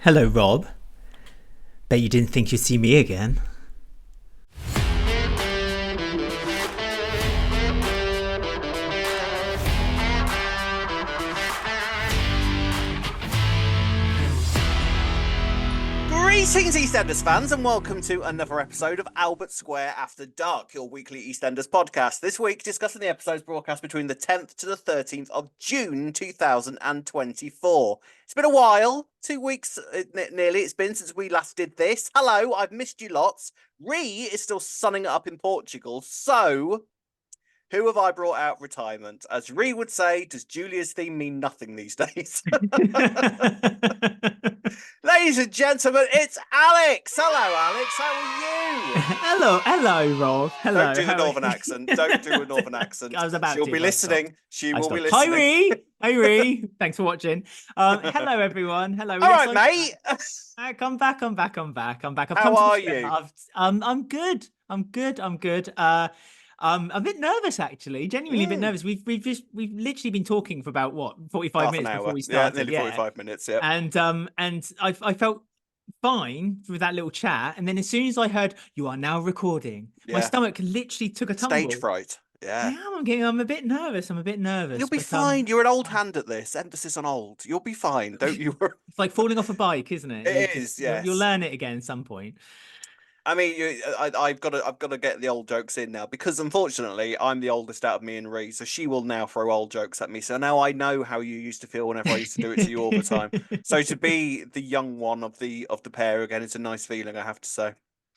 Hello, Rob. Bet you didn't think you'd see me again. Greetings, EastEnders fans, and welcome to another episode of Albert Square After Dark, your weekly EastEnders podcast. This week, discussing the episodes broadcast between the 10th to the 13th of June 2024. It's been a while, 2 weeks nearly it's been since we last did this. Hello, I've missed you lots. Ree is still sunning it up in Portugal, so who have I brought out retirement? As Ree would say, does Julia's theme mean nothing these days? Ladies and gentlemen, it's Alex. Hello, Alex. How are you? Hello, Rob. Hello. Don't do the northern accent. Don't do a northern accent. I was about She'll to. be listening. She will be Hi, listening. Ree. Hi, Ree. Thanks for watching. Hello, everyone. Hello. All right, mate. I'm back. I'm back. How are you? I'm good. I'm good. I'm a bit nervous, actually. Genuinely a bit nervous. We've literally been talking for about 45 Half minutes an hour. before we started. Nearly 45 minutes. Yeah. And I felt fine with that little chat, and then as soon as I heard you are now recording, my stomach literally took a tumble. Stage fright. Yeah. I'm a bit nervous. You'll be fine. You're an old hand at this. Emphasis on old. You'll be fine. Don't you worry. It's like falling off a bike, isn't it? It is. Yes. You'll learn it again at some point. I mean, I've got to get the old jokes in now, because unfortunately I'm the oldest out of me and Ree, so she will now throw old jokes at me. So now I know how you used to feel whenever I used to do it to you all the time. So to be the young one of the pair again, it's a nice feeling, I have to say.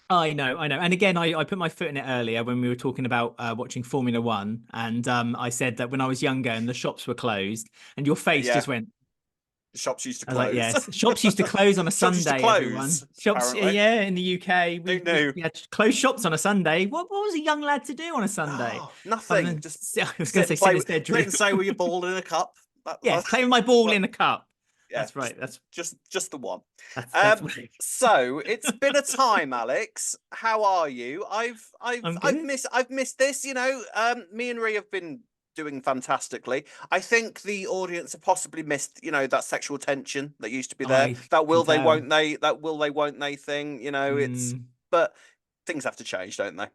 I know. And again, I put my foot in it earlier when we were talking about watching Formula One, and I said that when I was younger and the shops were closed, and your face just went. Shops used to close. Like, yes, shops used to close on a Sunday. Everyone, shops, yeah, in the UK, we had closed shops on a Sunday. What was a young lad to do on a Sunday? Oh, nothing. Just I was going to say, play and say with your ball in a cup. Play with my ball in a cup. Yeah, that's right. That's just the one. That's right. So it's been a time, Alex. How are you? I've missed this. You know, me and Ree have been doing fantastically. I think the audience have possibly missed, that sexual tension that used to be there. That will they, won't they thing. But things have to change, don't they?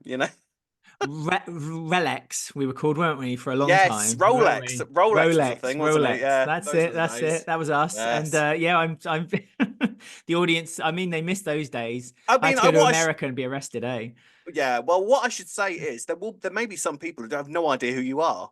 Rolex, we were called, weren't we, for a long time? Yes, Rolex was a thing, wasn't it? Yeah, that's it. That was us. Yes. And I'm the audience. I mean, they missed those days. I had to go to America and be arrested, eh? Yeah. Well, what I should say is there may be some people who have no idea who you are.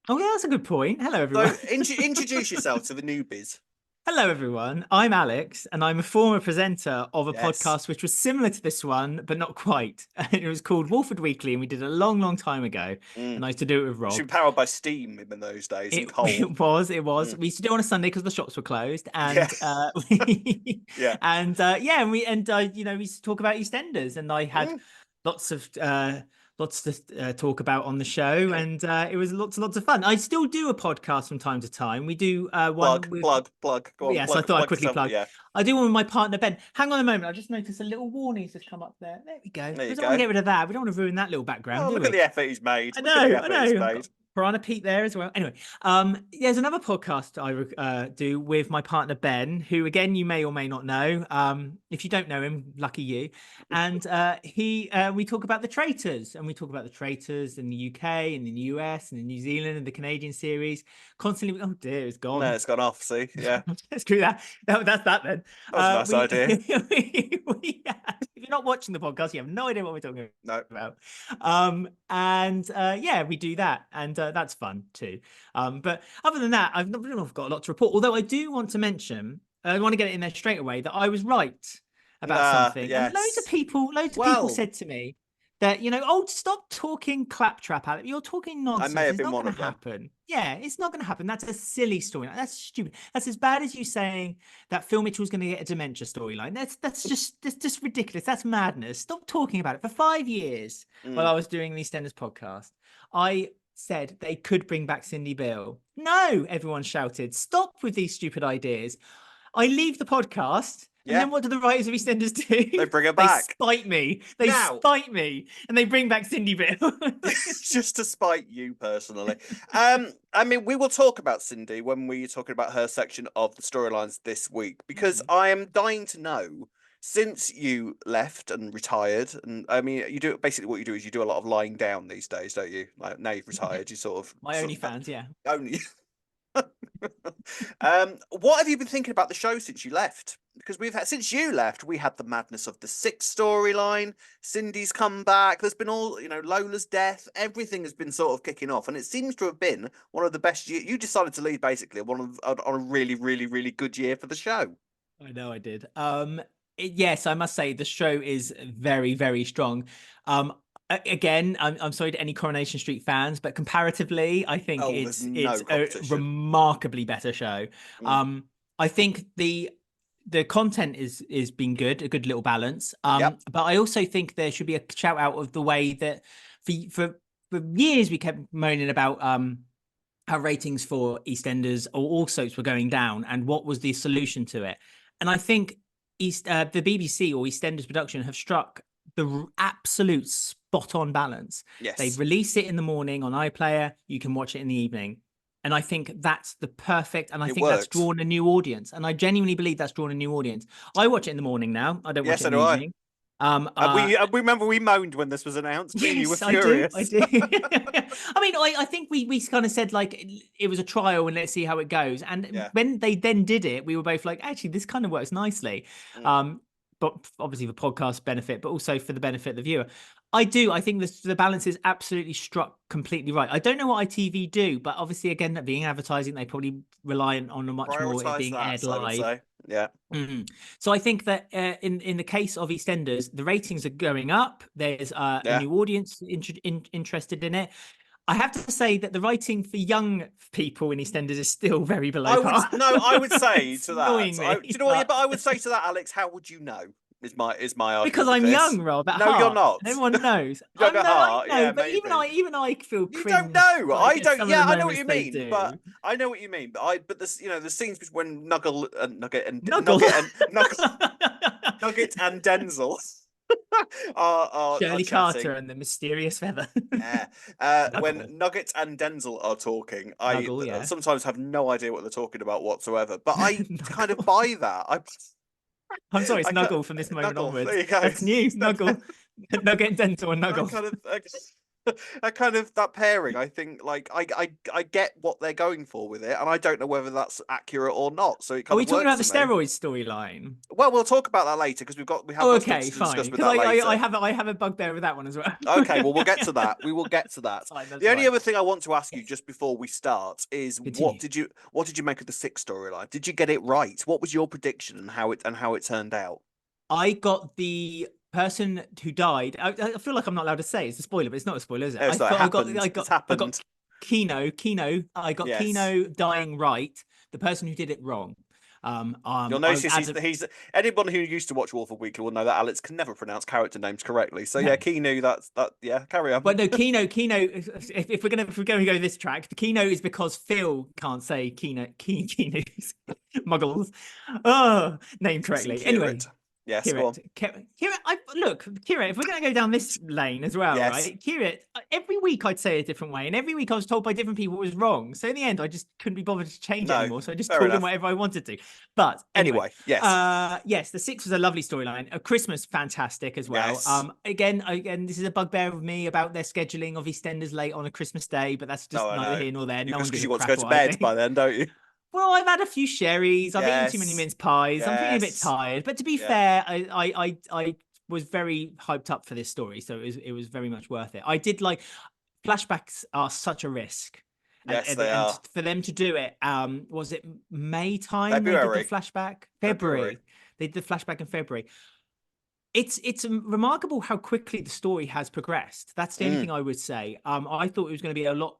Oh, yeah, that's a good point. Hello, everyone. So introduce yourself to the newbies. Hello, everyone. I'm Alex, and I'm a former presenter of a podcast which was similar to this one, but not quite. It was called Wolford Weekly, and we did it a long, long time ago. And I used to do it with Rob. It was powered by steam in those days. It was. We used to do it on a Sunday because the shops were closed, and we used to talk about EastEnders, and I had lots to talk about on the show, and it was lots of fun. I still do a podcast from time to time. We do plug. Go on, yes, I thought I'd quickly plug. Yeah. I do one with my partner Ben. Hang on a moment, I just noticed a little warning's just come up there. There we go. We don't want to get rid of that. We don't want to ruin that little background. Look at the effort he's made. I know. Piranha Pete there as well. Anyway, there's another podcast I do with my partner Ben, who again you may or may not know. If you don't know him, lucky you. And we talk about the traitors, and we talk about the traitors in the UK and in the US and in New Zealand and the Canadian series. Constantly, oh dear, it's gone. No, it's gone off. See, yeah. Screw that. That's that then. That was a nice idea. If you're not watching the podcast, you have no idea what we're talking about. We do that, and that's fun too. But other than that, I've got a lot to report. Although I do want to mention, I want to get it in there straight away, that I was right about something. Yes. And loads of people said to me that, stop talking claptrap, Alex. You're talking nonsense. I may have been one of them. Happen. Yeah, it's not going to happen. That's a silly story. That's stupid. That's as bad as you saying that Phil Mitchell's going to get a dementia storyline. That's just ridiculous. That's madness. Stop talking about it. For 5 years, while I was doing the EastEnders podcast, I said they could bring back Cindy Bill. No, everyone shouted, stop with these stupid ideas. I leave the podcast, And then what do the writers of EastEnders do? They bring her They back. spite me. They spite me, and they bring back Cindy Bill. Just to spite you personally. I mean, we will talk about Cindy when we're talking about her section of the storylines this week, because I am dying to know, since you left and retired, and I mean, you do basically what you do is you do a lot of lying down these days, don't you? Like now you've retired, you sort of My OnlyFans, yeah. only. What have you been thinking about the show since you left? Because since you left, we had the madness of the Six storyline, Cindy's comeback. There's been all, Lola's death. Everything has been sort of kicking off, and it seems to have been one of the best years. You decided to leave basically on a really, really, really good year for the show. I know I did. Yes, I must say the show is very, very strong. Again, I'm sorry to any Coronation Street fans, but comparatively, I think it's a remarkably better show. I think the content is been good, a good little balance. But I also think there should be a shout out of the way that for years we kept moaning about how ratings for EastEnders or all soaps were going down, and what was the solution to it. And I think the BBC or EastEnders production have struck the absolute spot-on balance. Yes. They release it in the morning on iPlayer, you can watch it in the evening. And I think that's the perfect, and I think that's drawn a new audience. And I genuinely believe that's drawn a new audience. I watch it in the morning now. I don't watch it in the evening. We remember we moaned when this was announced. Yes, you were furious. I do. I mean, I think we kind of said like it was a trial and let's see how it goes. And when they then did it, we were both like, actually, this kind of works nicely. But obviously for podcast benefit, but also for the benefit of the viewer. I think the balance is absolutely struck completely right. I don't know what ITV do, but obviously, again, that being advertising, they probably rely on a much more it being aired live. Yeah. So I think that in the case of EastEnders, the ratings are going up. There's a new audience interested in it. I have to say that the writing for young people in EastEnders is still very below par. I would say to that. Do you know what? But I would say to that, Alex, how would you know? Is my argument. Because I'm young, Rob. At heart, you're not. And everyone knows. Young at heart, I know, yeah, but maybe. even I feel cringe. You don't know. I don't. Yeah, I know what you mean. Do. But I know what you mean. But this, the scenes when Nugget and Denzel are Shirley Carter and the mysterious feather. When Nugget and Denzel are talking, I sometimes have no idea what they're talking about whatsoever. But I kind of buy that. I'm sorry, it's Nuggle from this moment onwards. That's new, Nuggle. Nugget, Dental, and Nuggle. That pairing, I think, like I get what they're going for with it, and I don't know whether that's accurate or not. So are we talking about the steroids storyline? Well, we'll talk about that later because we have okay, fine. Because I have a bugbear with that one as well. Okay, well we'll get to that. We will get to that. The only other thing I want to ask you just before we start is what did you make of the Six storyline? Did you get it right? What was your prediction and how it turned out? I got the person who died. I feel like I'm not allowed to say it's a spoiler, but it's not a spoiler, is it? I got Keanu. I got Keanu dying right. The person who did it wrong. You'll notice he's anyone who used to watch Wolford Weekly will know that Alex can never pronounce character names correctly. So Keanu, carry on. But no, Keanu. If we're going to go this track, the Keanu is because Phil can't say Keanu's muggles. Oh, name correctly. Anyway. Yes, Kira, if we're going to go down this lane as well, right? Kira, every week I'd say a different way, and every week I was told by different people it was wrong. So in the end, I just couldn't be bothered to change it anymore. So I just called him whatever I wanted to. But anyway, yes, the Six was a lovely storyline. A Christmas, fantastic as well. Yes. Again, this is a bugbear of me about their scheduling of EastEnders late on a Christmas day, but that's just neither here nor there. Because you want to go to bed by then, don't you? Well, I've had a few sherries. I've eaten too many mince pies. I'm feeling a bit tired. But to be fair, I was very hyped up for this story, so it was very much worth it. I did like flashbacks are such a risk. Yes, they are. For them to do it, was it May time? February. They did the flashback. February. They did the flashback in February. It's remarkable how quickly the story has progressed. That's the only thing I would say. I thought it was going to be a lot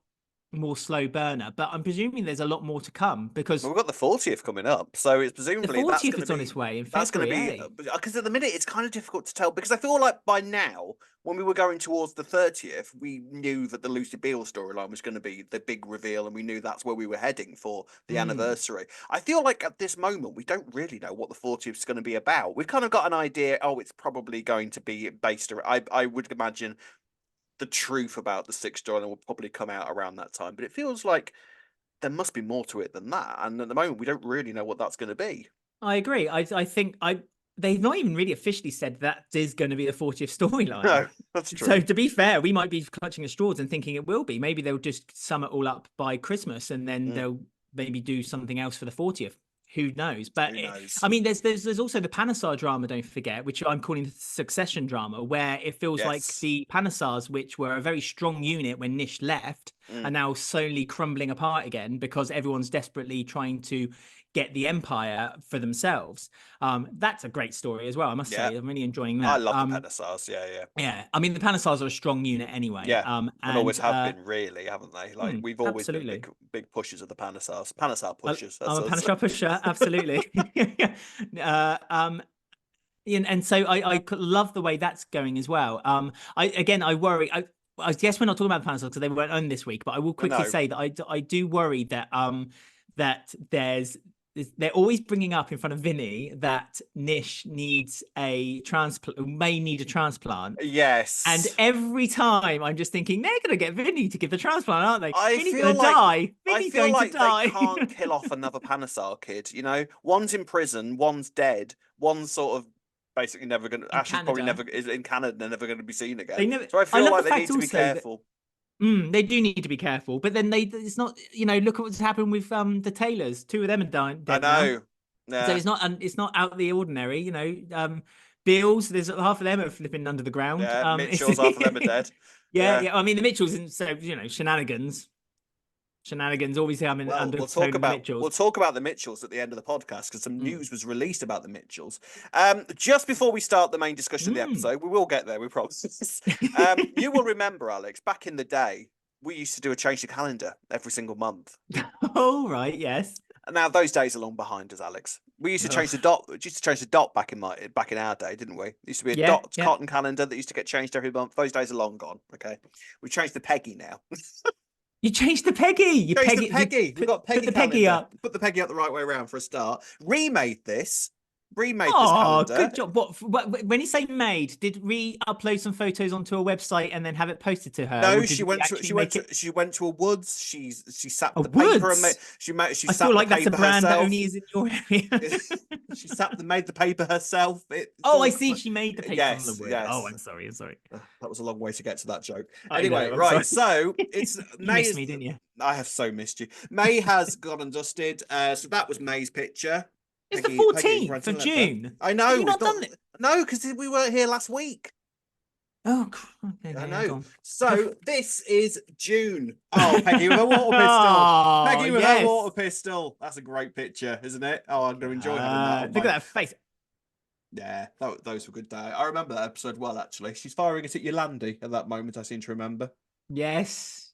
more slow burner, but I'm presuming there's a lot more to come because Well, we've got the 40th coming up, so it's the presumably 40th is on its way in February. because at the minute it's kind of difficult to tell because I feel like by now when we were going towards the 30th, we knew that the Lucy Beale storyline was going to be the big reveal, and we knew that's where we were heading for the anniversary. I feel like at this moment we don't really know what the 40th is going to be about. We've kind of got an idea. Oh, it's probably going to be based around. I would imagine the truth about the sixth storyline will probably come out around that time, but it feels like there must be more to it than that. And at the moment, we don't really know what that's going to be. I agree. I think they've not even really officially said that is going to be the 40th storyline. No, that's true. So to be fair, we might be clutching at straws and thinking it will be. Maybe they'll just sum it all up by Christmas and then they'll maybe do something else for the 40th. Who knows? But I mean, there's also the Panasar drama, don't forget, which I'm calling the succession drama, where it feels like the Panasars, which were a very strong unit when Nish left, are now slowly crumbling apart again because everyone's desperately trying to get the empire for themselves. That's a great story as well, I must say. I'm really enjoying that. I love the Panasars. Yeah, I mean the Panasars are a strong unit anyway. And always have been, really, haven't they? Like we've always been big pushers of the Panasars. Panasar pushers. I'm a Panasar pusher, absolutely. And so I love the way that's going as well. I worry. I guess we're not talking about the Panasars because they weren't on this week, but I will quickly say that I do worry that that they're always bringing up in front of Vinny that Nish needs may need a transplant. Yes. And every time I'm just thinking, they're going to get Vinny to give the transplant, aren't they? Vinny's going to die. Vinny's going to die. They can't kill off another Panasar kid, you know? One's in prison, one's dead, one's sort of basically never going to... Ash's probably never is in Canada, they're never going to be seen again. So I feel like they need to be careful. They do need to be careful, but then it's not, you know, look at what's happened with the Taylors. Two of them are dying. I know. Yeah. So it's not out of the ordinary, you know. Beals, there's half of them are flipping under the ground. Yeah, Mitchell's half of them are dead. Yeah. I mean the Mitchells, and so you know, shenanigans always coming under. We'll talk about the Mitchells at the end of the podcast because some news was released about the Mitchells. Just before we start the main discussion of the episode, we will get there, we promise. You will remember, Alex, back in the day, we used to do a change the calendar every single month. Oh right, yes. Now those days are long behind us, Alex. We used to change the dot. We used to change the dot back in our day, didn't we? It used to be a dot cotton calendar that used to get changed every month. Those days are long gone. Okay, we changed the Peggy now. You changed the Peggy. You changed the Peggy. We've got Peggy. Put the Peggy up. Put the Peggy up the right way around for a start. Remade this calendar. Good job. What when you say made, did we upload some photos onto a website and then have it posted to her? No, she went to a woods. She sat the paper and made I feel like that's a brand that only is in your area. She made the paper herself. I see. She made the paper on the wood. Yes. Oh, I'm sorry. That was a long way to get to that joke. Anyway, right. So it's May. You missed me, didn't you? I have so missed you. May has gone and dusted. So that was May's picture. It's the 14th of June. I know. Have you not done it? No, because we weren't here last week. Oh, okay, I know. So this is June. Oh, Peggy with a water pistol. Peggy with a water pistol. That's a great picture, isn't it? Oh, I'm going to enjoy having that. Look at that face. Yeah, those were good days. I remember that episode well, actually. She's firing it at Yolandi at that moment, I seem to remember. Yes.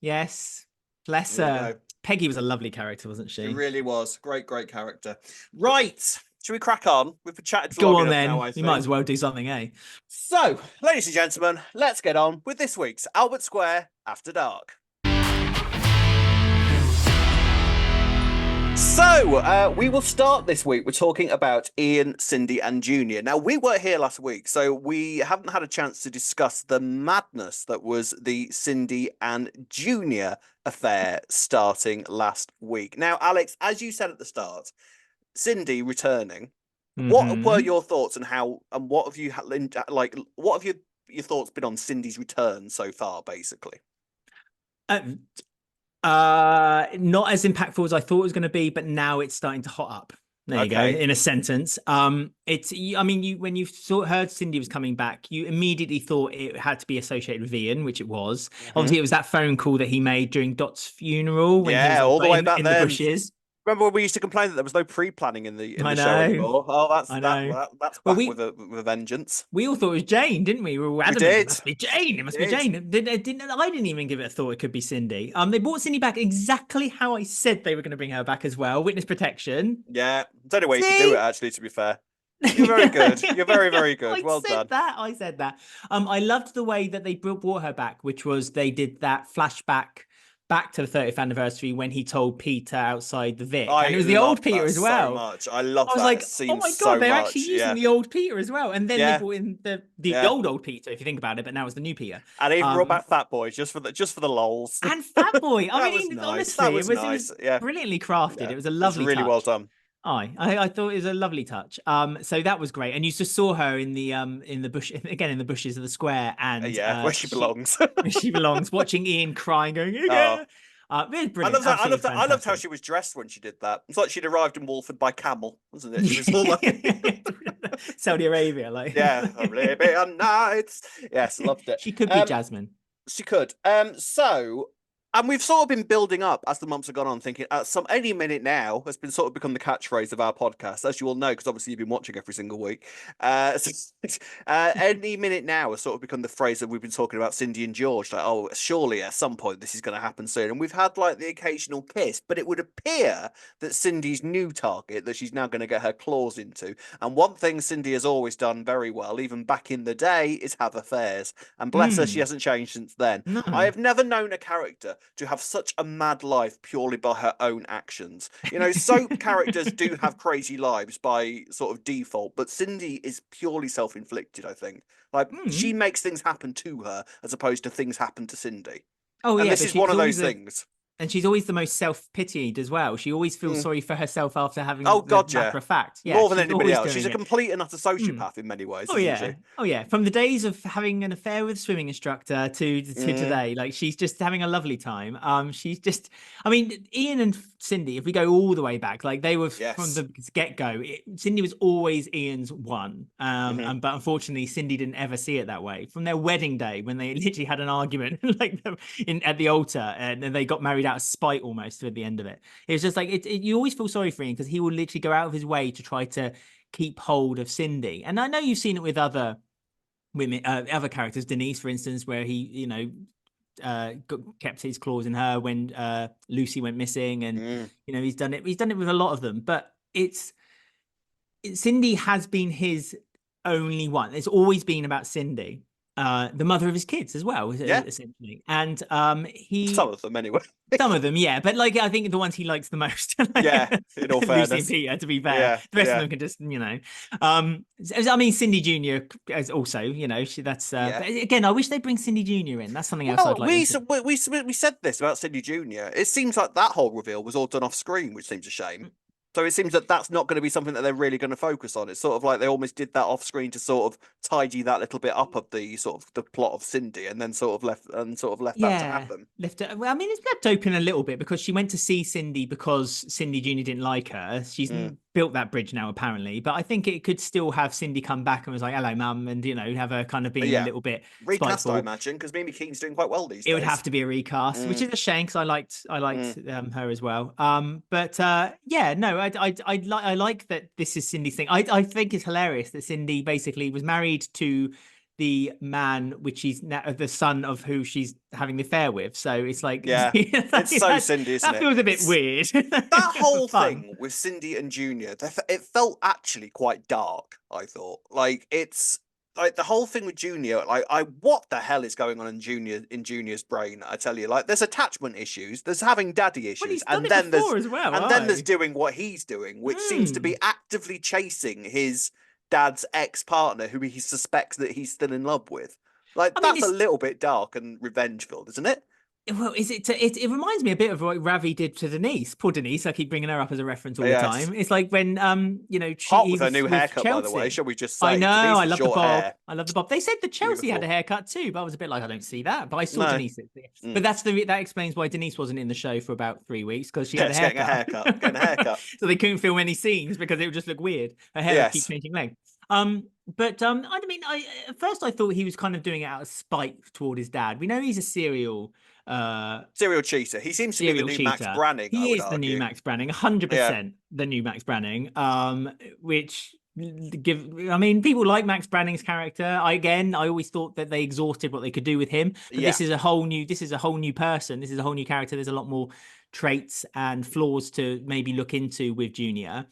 Bless her. Peggy was a lovely character, wasn't she? She really was. Great character. Right. Should we crack on? We've chatted for long enough then. now, I think. You might as well do something, eh? So, ladies and gentlemen, let's get on with this week's Albert Square After Dark. So, we will start this week. We're talking about Ian, Cindy, and Junior. Now, we weren't here last week, so we haven't had a chance to discuss the madness that was the Cindy and Junior affair starting last week. Now, Alex, as you said at the start, Cindy returning. What were your thoughts and what have you what have your thoughts been on Cindy's return so far, basically? Not as impactful as I thought it was going to be, but now it's starting to hot up. There you go. In a sentence, when you heard Cindy was coming back, you immediately thought it had to be associated with Ian, which it was. Obviously, it was that phone call that he made during Dot's funeral when he was all the way back in then. the bushes. Remember when we used to complain that there was no pre-planning in the I show know. anymore? Oh, I know. that's Well, back with a vengeance. we all thought it was Jane, didn't we? We were all We adamant. It did. must be Jane. It must be Did. Jane. I didn't even give it a thought. It could be Cindy. They brought Cindy back exactly how I said they were going to bring her back as well. Witness protection. Yeah, it's the only way you could do See? it. Actually, to be fair, you're very good. You're very, very good. I Well said done. that. I said that. I loved the way that they brought her back, which was they did that flashback back to the 30th anniversary when he told Peter outside the Vic, and it was the old Peter as well. So much. I love I was that like, scene oh my so god, they're much. actually using the old Peter as well. And then they Yeah. brought in the Yeah. old Peter, if you think about it, but now it's the new Peter. And even brought back Fat Boy just for the lols. And Fat Boy. I That mean, was nice. honestly, That was it nice. was Yeah. brilliantly crafted. Yeah. It was a lovely really touch. well done. I thought it was a lovely touch. So that was great. And you just saw her in the bush again, in the bushes of the square, and where she belongs. Where she belongs, watching Ian crying, going, yeah. It was brilliant. I loved how she was dressed when she did that. It's like she'd arrived in Walford by camel, wasn't it? She was all like Saudi Arabia, like Arabian Nights. Yes, loved it. She could be Jasmine. She could. And we've sort of been building up as the months have gone on, thinking any minute now has been sort of become the catchphrase of our podcast, as you all know, because obviously you've been watching every single week. Any minute now has sort of become the phrase that we've been talking about Cindy and George. Like, oh, surely at some point this is going to happen soon. And we've had like the occasional kiss, but it would appear that Cindy's new target that she's now going to get her claws into. And one thing Cindy has always done very well, even back in the day, is have affairs. And bless her, she hasn't changed since then. No. I have never known a character to have such a mad life purely by her own actions. You know, soap characters do have crazy lives by sort of default, but Cindy is purely self-inflicted, I think. Like, she makes things happen to her as opposed to things happen to Cindy. Oh, and this is one of those things. And she's always the most self-pitied as well. She always feels sorry for herself after having matter of fact. Yeah, more than anybody else. She's a complete and utter sociopath in many ways. Oh yeah. Oh yeah. From the days of having an affair with a swimming instructor to today, like she's just having a lovely time. She's just, I mean, Ian and Cindy, if we go all the way back, like they were from the get-go, Cindy was always Ian's one. But unfortunately, Cindy didn't ever see it that way. From their wedding day, when they literally had an argument like at the altar, and they got married out of spite almost at the end of it. It was just like you always feel sorry for Ian because he will literally go out of his way to try to keep hold of Cindy. And I know you've seen it with other women, other characters, Denise, for instance, where he, kept his claws in her when Lucy went missing, and he's done it with a lot of them. But Cindy has been his only one. It's always been about Cindy. The mother of his kids as well, essentially. And some of them anyway. Some of them, yeah. But like I think the ones he likes the most. In all fairness. Lucy and Peter, to be fair. The rest of them can just, I mean, Cindy Jr. is also, that's again, I wish they'd bring Cindy Jr. in. That's something else I'd like. We said this about Cindy Jr. It seems like that whole reveal was all done off screen, which seems a shame. So it seems that that's not going to be something that they're really going to focus on. It's sort of like they almost did that off screen to sort of tidy that little bit up of the sort of the plot of Cindy, and then sort of left that to happen. Well, I mean, it's left open a little bit because she went to see Cindy because Cindy Jr. didn't like her. She's built that bridge now, apparently. But I think it could still have Cindy come back and was like, "Hello, Mum," and have her kind of being a little bit recast, spiteful. I imagine, because Mimi Keaton's doing quite well these days. It would have to be a recast, which is a shame because I liked her as well. I like that this is Cindy's thing. I think it's hilarious that Cindy basically was married to the man which she's now the son of who she's having the affair with. So it's like, it's so Cindy, isn't it? That feels a bit weird. That whole thing with Cindy and Junior, it felt actually quite dark. I thought, like, it's like the whole thing with Junior, like, what the hell is going on in Junior's brain? I tell you, like, there's attachment issues, there's having daddy issues, and then there's doing what he's doing, which seems to be actively chasing his dad's ex-partner, who he suspects that he's still in love with. Like, that's a little bit dark and revenge-filled, isn't it? Well, it reminds me a bit of what Ravi did to Denise. Poor Denise, I keep bringing her up as a reference all the time. It's like when hot with her new haircut, by the way, shall we just say? I know, I love the bob. Hair. I love the bob. They said that Chelsea had a haircut too, but I was a bit like, I don't see that. But I saw Denise. But that explains why Denise wasn't in the show for about 3 weeks, because she had a haircut. Getting a haircut. So they couldn't film any scenes because it would just look weird. Her hair would keep changing length. I mean, at first I thought he was kind of doing it out of spite toward his dad. We know he's a serial cheater. He seems to be the serial new Max cheater. Branning, I He would is the new argue. Max Branning, Yeah. 100% the new Max Branning. Which I mean, people like Max Branning's character. I always thought that they exhausted what they could do with him, but Yeah. this is a whole new person. This is a whole new character. There's a lot more traits and flaws to maybe look into with Junior.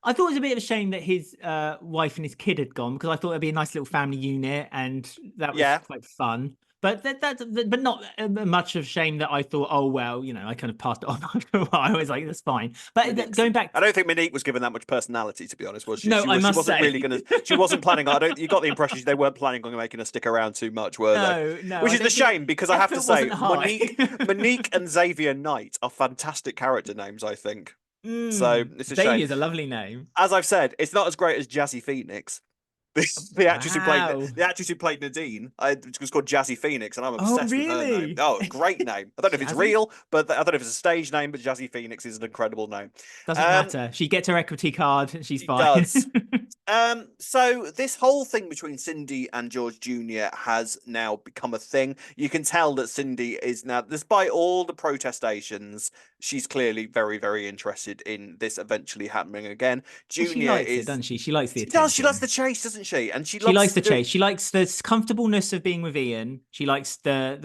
I thought it was a bit of a shame that his wife and his kid had gone, because I thought it'd be a nice little family unit, and that was Yeah. quite fun. But but not much of shame that I thought, oh well, I kind of passed it on after a while. I was like, that's fine. But going back, I don't think Monique was given that much personality, to be honest, was she? No, I must she wasn't say. really gonna. She wasn't planning on. You got the impression they weren't planning on making her stick around too much, were they? No, Which I is a don't think shame, because I have to effort say, wasn't high. Monique and Xavier Knight are fantastic character names, I think. So it's a shame. Xavier's a lovely name. As I've said, it's not as great as Jazzy Phoenix. The actress Wow. who played Nadine, it was called Jazzy Phoenix, and I'm Oh, obsessed with her name. really? Oh, great name. I don't know if it's Jazzy? real, but I don't know if it's a stage name, but Jazzy Phoenix is an incredible name. Doesn't matter. She gets her equity card and she's She fine. does. So this whole thing between Cindy and George Jr. has now become a thing. You can tell that Cindy is now, despite all the protestations, she's clearly very, very interested in this eventually happening again. Well, she Junior likes it, is. doesn't she? She likes the She does. She likes attention. the chase, doesn't she? And She likes the chase. She likes the comfortableness of being with Ian. She likes the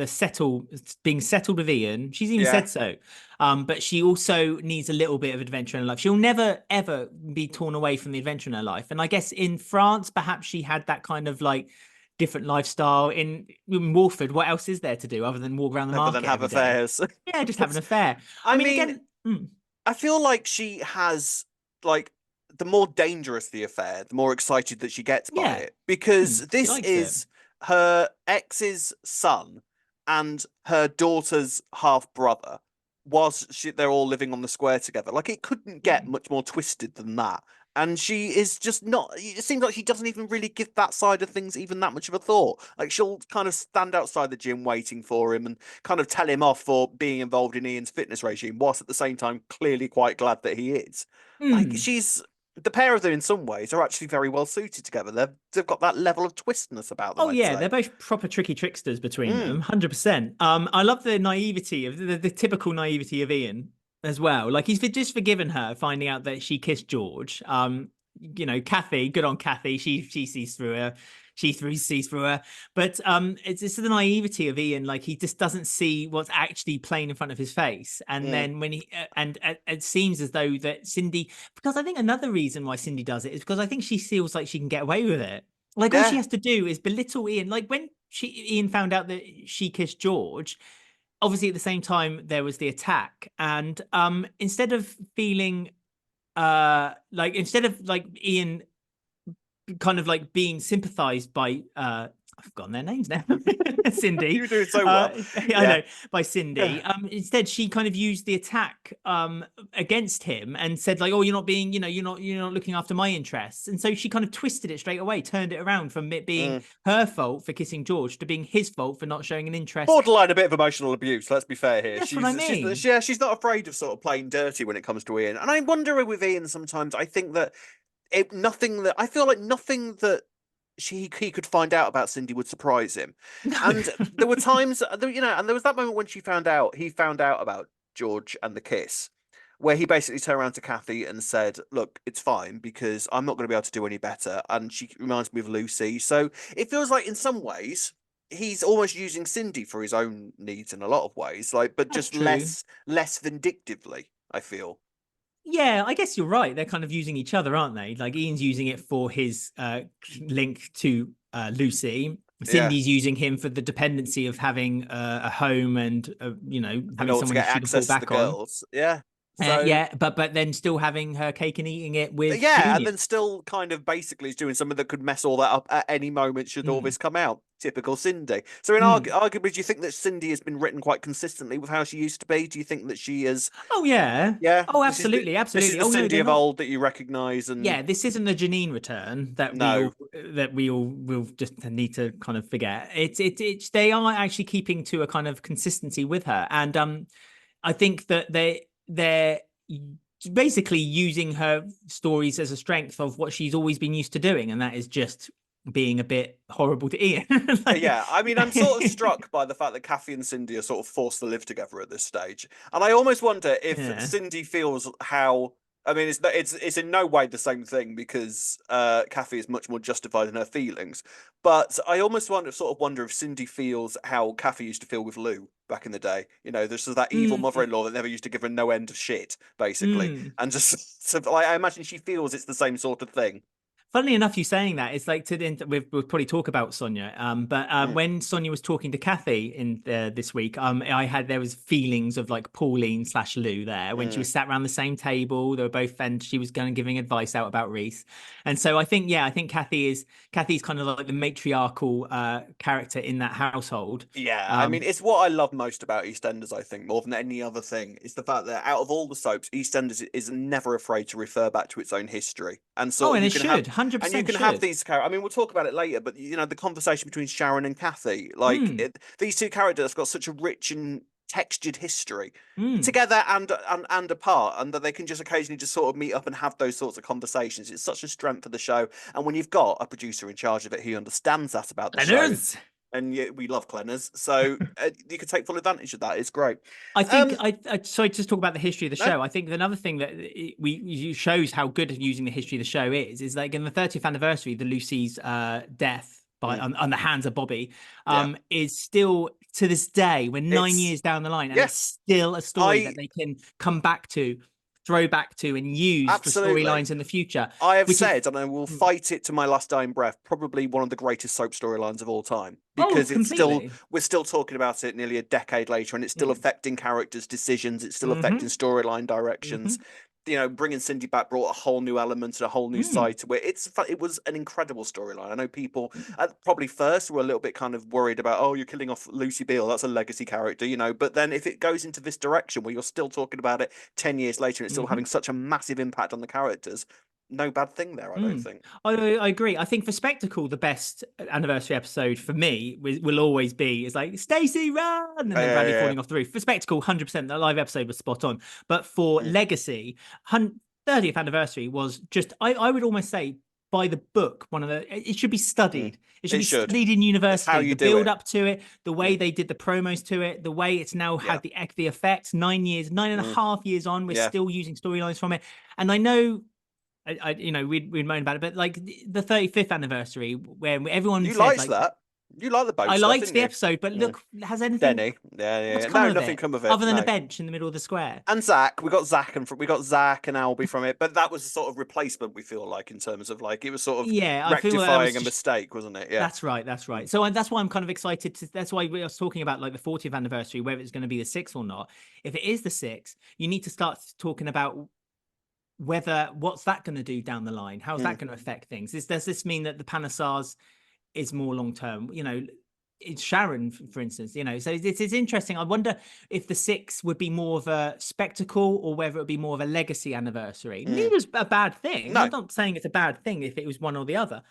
being settled with Ian. She's even Yeah. said so. But she also needs a little bit of adventure in her life. She'll never ever be torn away from the adventure in her life. And I guess in France, perhaps she had that kind of like different lifestyle. In Wolford, what else is there to do other than walk around the Other market than have every day? affairs. Yeah, just have an affair. I mean, mean, again. I feel like she has, like, the more dangerous the affair, the more excited that she gets by Yeah, it. Because she this likes it. is her ex's son and her daughter's half brother, whilst they're all living on the square together. Like, it couldn't get much more twisted than that. And she is just not. It seems like she doesn't even really give that side of things even that much of a thought. Like, she'll kind of stand outside the gym waiting for him and kind of tell him off for being involved in Ian's fitness regime, whilst at the same time clearly quite glad that he is. Like, Mm. she's. The pair of them, in some ways, are actually very well suited together. They've got that level of twistness about them, Oh I'd yeah, say. they're both proper tricky tricksters between them, Mm, 100%. I love the naivety of the typical naivety of Ian as well. Like he's just forgiven her finding out that she kissed George. Kathy, good on Kathy. She sees through her. Sees through her. But it's the naivety of Ian. Like he just doesn't see what's actually playing in front of his face. And mm, then when it seems as though that Cindy, because I think another reason why Cindy does it is because I think she feels like she can get away with it. Like all she yeah. has to do is belittle Ian. Like when Ian found out that she kissed George, obviously at the same time there was the attack, and instead of feeling instead of like Ian kind of like being sympathized by I've forgotten their names now. Cindy. You do it so well. I know, by Cindy. Instead, she kind of used the attack against him and said, like, oh, you're not being, you're not looking after my interests. And so she kind of twisted it straight away, turned it around from it being her fault for kissing George to being his fault for not showing an interest. Borderline a bit of emotional abuse, let's be fair here. That's what I mean. She's not afraid of sort of playing dirty when it comes to Ian. And I wonder with Ian sometimes, I think that nothing that he could find out about Cindy would surprise him. No. And there were times, and there was that moment when he found out about George and the kiss, where he basically turned around to Kathy and said, look, it's fine because I'm not going to be able to do any better. And she reminds me of Lucy. So it feels like in some ways he's almost using Cindy for his own needs in a lot of ways, but That's just true. less vindictively, I feel. Yeah, I guess you're right. They're kind of using each other, aren't they? Like Ian's using it for his link to Lucy. Cindy's using him for the dependency of having a home and having someone to get she can fall access to the back on. girls. Yeah. So yeah, but then still having her cake and eating it with yeah, and Junior. then still kind of basically is doing something that could mess all that up at any moment should all this come out. Typical Cindy. So arguably, do you think that Cindy has been written quite consistently with how she used to be? Do you think that she is? Oh yeah. Yeah. Oh, absolutely, This is the Cindy of old that you recognise, and yeah, this isn't the Janine return that no. we all will just need to kind of forget. It's they are actually keeping to a kind of consistency with her, and I think that they're basically using her stories as a strength of what she's always been used to doing, and that is just being a bit horrible to Ian. Yeah, I mean, I'm sort of struck by the fact that Kathy and Cindy are sort of forced to live together at this stage, and I almost wonder if Cindy feels how. I mean, it's in no way the same thing because Kathy is much more justified in her feelings. But I almost sort of wonder if Cindy feels how Kathy used to feel with Lou back in the day. You know, there's that evil mother-in-law that never used to give her no end of shit, basically, and just so, I imagine she feels it's the same sort of thing. Funnily enough, you saying that, it's like we'll probably talk about Sonia. But when Sonia was talking to Kathy in this week, there was feelings of like Pauline / Lou there when she was sat around the same table. They were both, and she was giving advice out about Reiss. And so I think Kathy's kind of like the matriarchal character in that household. Yeah, I mean, it's what I love most about EastEnders, I think, more than any other thing, is the fact that out of all the soaps, EastEnders is never afraid to refer back to its own history. And so and it should, 100%. And you can have these characters. I mean, we'll talk about it later, but you know, the conversation between Sharon and Kathy, like these two characters have got such a rich and textured history together and apart, and that they can just occasionally just sort of meet up and have those sorts of conversations. It's such a strength for the show, and when you've got a producer in charge of it who understands that about the show. And we love Clenners, so you can take full advantage of that. It's great. I think sorry, just talk about the history of the show. I think another thing that shows how good using the history of the show is like in the 30th anniversary, the Lucy's death on the hands of Bobby is still to this day, we're 9 years down the line, and it's still a story that they can come back to, throw back to, and use for storylines in the future. I have said, and I will fight it to my last dying breath, probably one of the greatest soap storylines of all time, because we're still talking about it nearly a decade later, and it's still affecting characters' decisions. It's still affecting storyline directions. You know, bringing Cindy back brought a whole new element and a whole new side to it. It was an incredible storyline. I know people probably first were a little bit kind of worried about, oh, you're killing off Lucy Beale, that's a legacy character, you know. But then if it goes into this direction where you're still talking about it 10 years later and it's still having such a massive impact on the characters, no bad thing there, I don't think. I agree. I think for spectacle, the best anniversary episode for me will always be is like Stacey run, and then Bradley falling off the roof. For spectacle, 100%, the live episode was spot on. But for legacy, 30th anniversary was just I would almost say by the book. It should be studied. It should be studied in university. How you the build up to it, the way they did the promos to it, the way it's now had the effects. 9 and a half years on, we're still using storylines from it. And I know. We'd moan about it, but like the 35th anniversary, where everyone you liked that. You like the boat. I liked the episode, but look, has anything? Denny, nothing come of it other than a bench in the middle of the square. And Zach, we got Zach and Albie from it, but that was a sort of replacement. We feel like in terms of like it was sort of rectifying a mistake, wasn't it? Yeah, that's right. So that's why I'm kind of excited. That's why we were talking about like the 40th anniversary, whether it's going to be the 6th or not. If it is the 6th, you need to start talking about what's that going to do down the line? How's that going to affect things? Does this mean that the Panasars is more long term? You know, it's Sharon, for instance. You know, so it's interesting. I wonder if the 6 would be more of a spectacle or whether it would be more of a legacy anniversary. Neither's a bad thing. No. I'm not saying it's a bad thing if it was one or the other,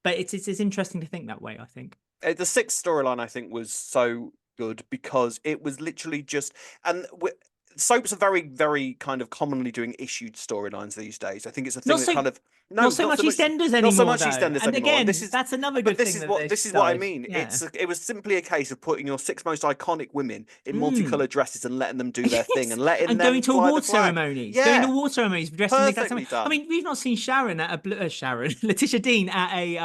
but it's interesting to think that way. I think the 6th storyline I think was so good because it was literally just soaps are very, very kind of commonly doing issued storylines these days. I think it's a thing not so much EastEnders anymore. Not so much EastEnders anymore. Again, that's another good thing. This is what I mean. Yeah. It was simply a case of putting your 6 most iconic women in multicolored dresses and letting them do their thing and letting them going to award ceremonies. Yeah. Going to award ceremonies dressed in the exact same. I mean, we've not seen Sharon at Letitia Dean at a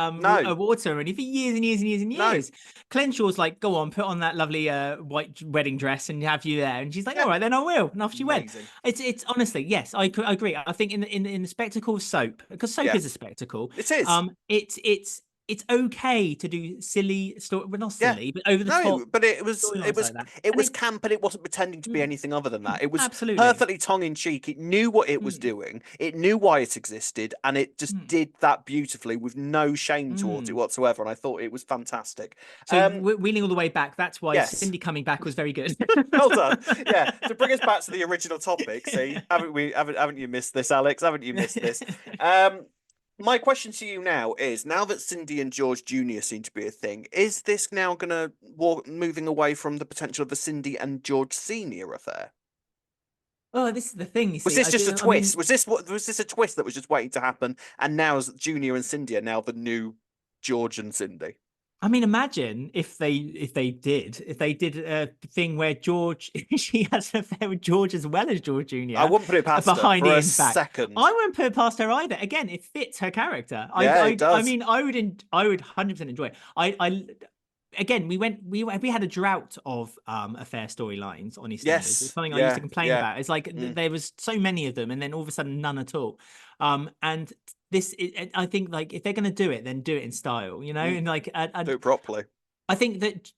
award ceremony for years and years and years and years. Clenshaw's like, go on, put on that lovely white wedding dress and have you there, and she's like, all right, then I will. And off she went. It's honestly, yes, I agree. I think in the spectacle of soap, because soap is a spectacle. It is. It's okay to do silly story, well, not silly, but over the top. But it was camp, and it wasn't pretending to be anything other than that. It was perfectly tongue in cheek. It knew what it was doing. It knew why it existed, and it just did that beautifully with no shame towards it whatsoever. And I thought it was fantastic. So wheeling all the way back, that's why Cindy coming back was very good. Well done. Yeah, to bring us back to the original topic. See, haven't you missed this, Alex? Haven't you missed this? My question to you now is, now that Cindy and George Jr. seem to be a thing, is this now going to moving away from the potential of a Cindy and George Sr. affair? Oh, this is the thing. You Was see, this just a I mean, twist? Was this a twist that was just waiting to happen? And now Junior and Cindy are now the new George and Cindy. imagine if they did a thing where George she has an affair with George as well as George I Jr. wouldn't put it past her behind for a Ian's back. second. I wouldn't put it past her either. Again, it fits her character. Yeah, it does. I mean, I would 100% enjoy it. Again, we had a drought of affair storylines on EastEnders. Yes. It's something I used to complain about. It's like Mm. there was so many of them, and then all of a sudden none at all. And this, I think, like if they're going to do it, then do it in style, you know, and like do it properly. I think that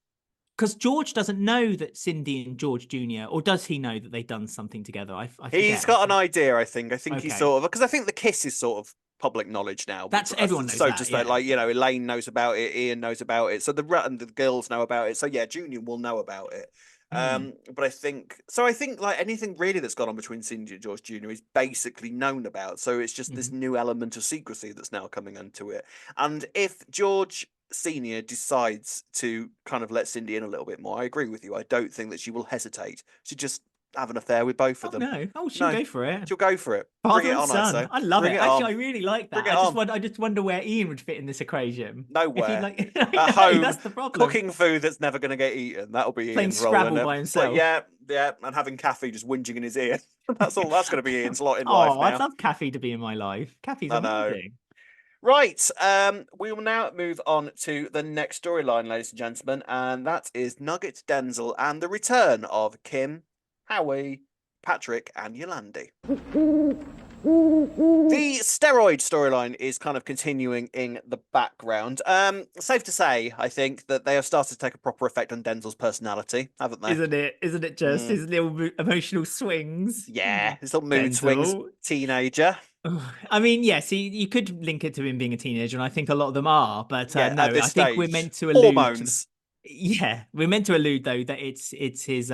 because George doesn't know that Cindy and George Jr. or does he know that they've done something together? I He's forget. got an idea, I think. I think Okay. he's sort of, because I think the kiss is sort of public knowledge now. That's everyone knows so that, just yeah. like, you know, Elaine knows about it, Ian knows about it, so the girls know about it. So yeah, Junior will know about it. But I think like anything really that's gone on between Cindy and George Jr. is basically known about. So it's just this new element of secrecy that's now coming into it. And if George Senior decides to kind of let Cindy in a little bit more, I agree with you. I don't think that she will hesitate to just have an affair with both of them. No. Oh, she'll go for it. She'll go for it. Father Bring it and on, son. I say. I love Bring it. it Actually, on. I really like that. Bring it I just wonder where Ian would fit in this equation. Nowhere. Like, At home, that's the problem. cooking food that's never going to get eaten. That'll be Playing Ian's role. Scrabble by himself. But yeah, and having Kathy just whinging in his ear. That's all. That's going to be Ian's lot in Oh, life now. I'd love Kathy to be in my life. Kathy's amazing. Right. We will now move on to the next storyline, ladies and gentlemen, and that is Nugget, Denzel, and the return of Kim, Howie, Patrick, and Yolandi. The steroid storyline is kind of continuing in the background. Safe to say, I think, that they have started to take a proper effect on Denzel's personality, haven't they? Isn't it just his little emotional swings? Yeah, his little mood Denzel. swings. Teenager. I mean, yes, you could link it to him being a teenager, and I think a lot of them are. But Yeah, no, at this I think we're stage, meant to allude. hormones. We're meant to allude though that it's his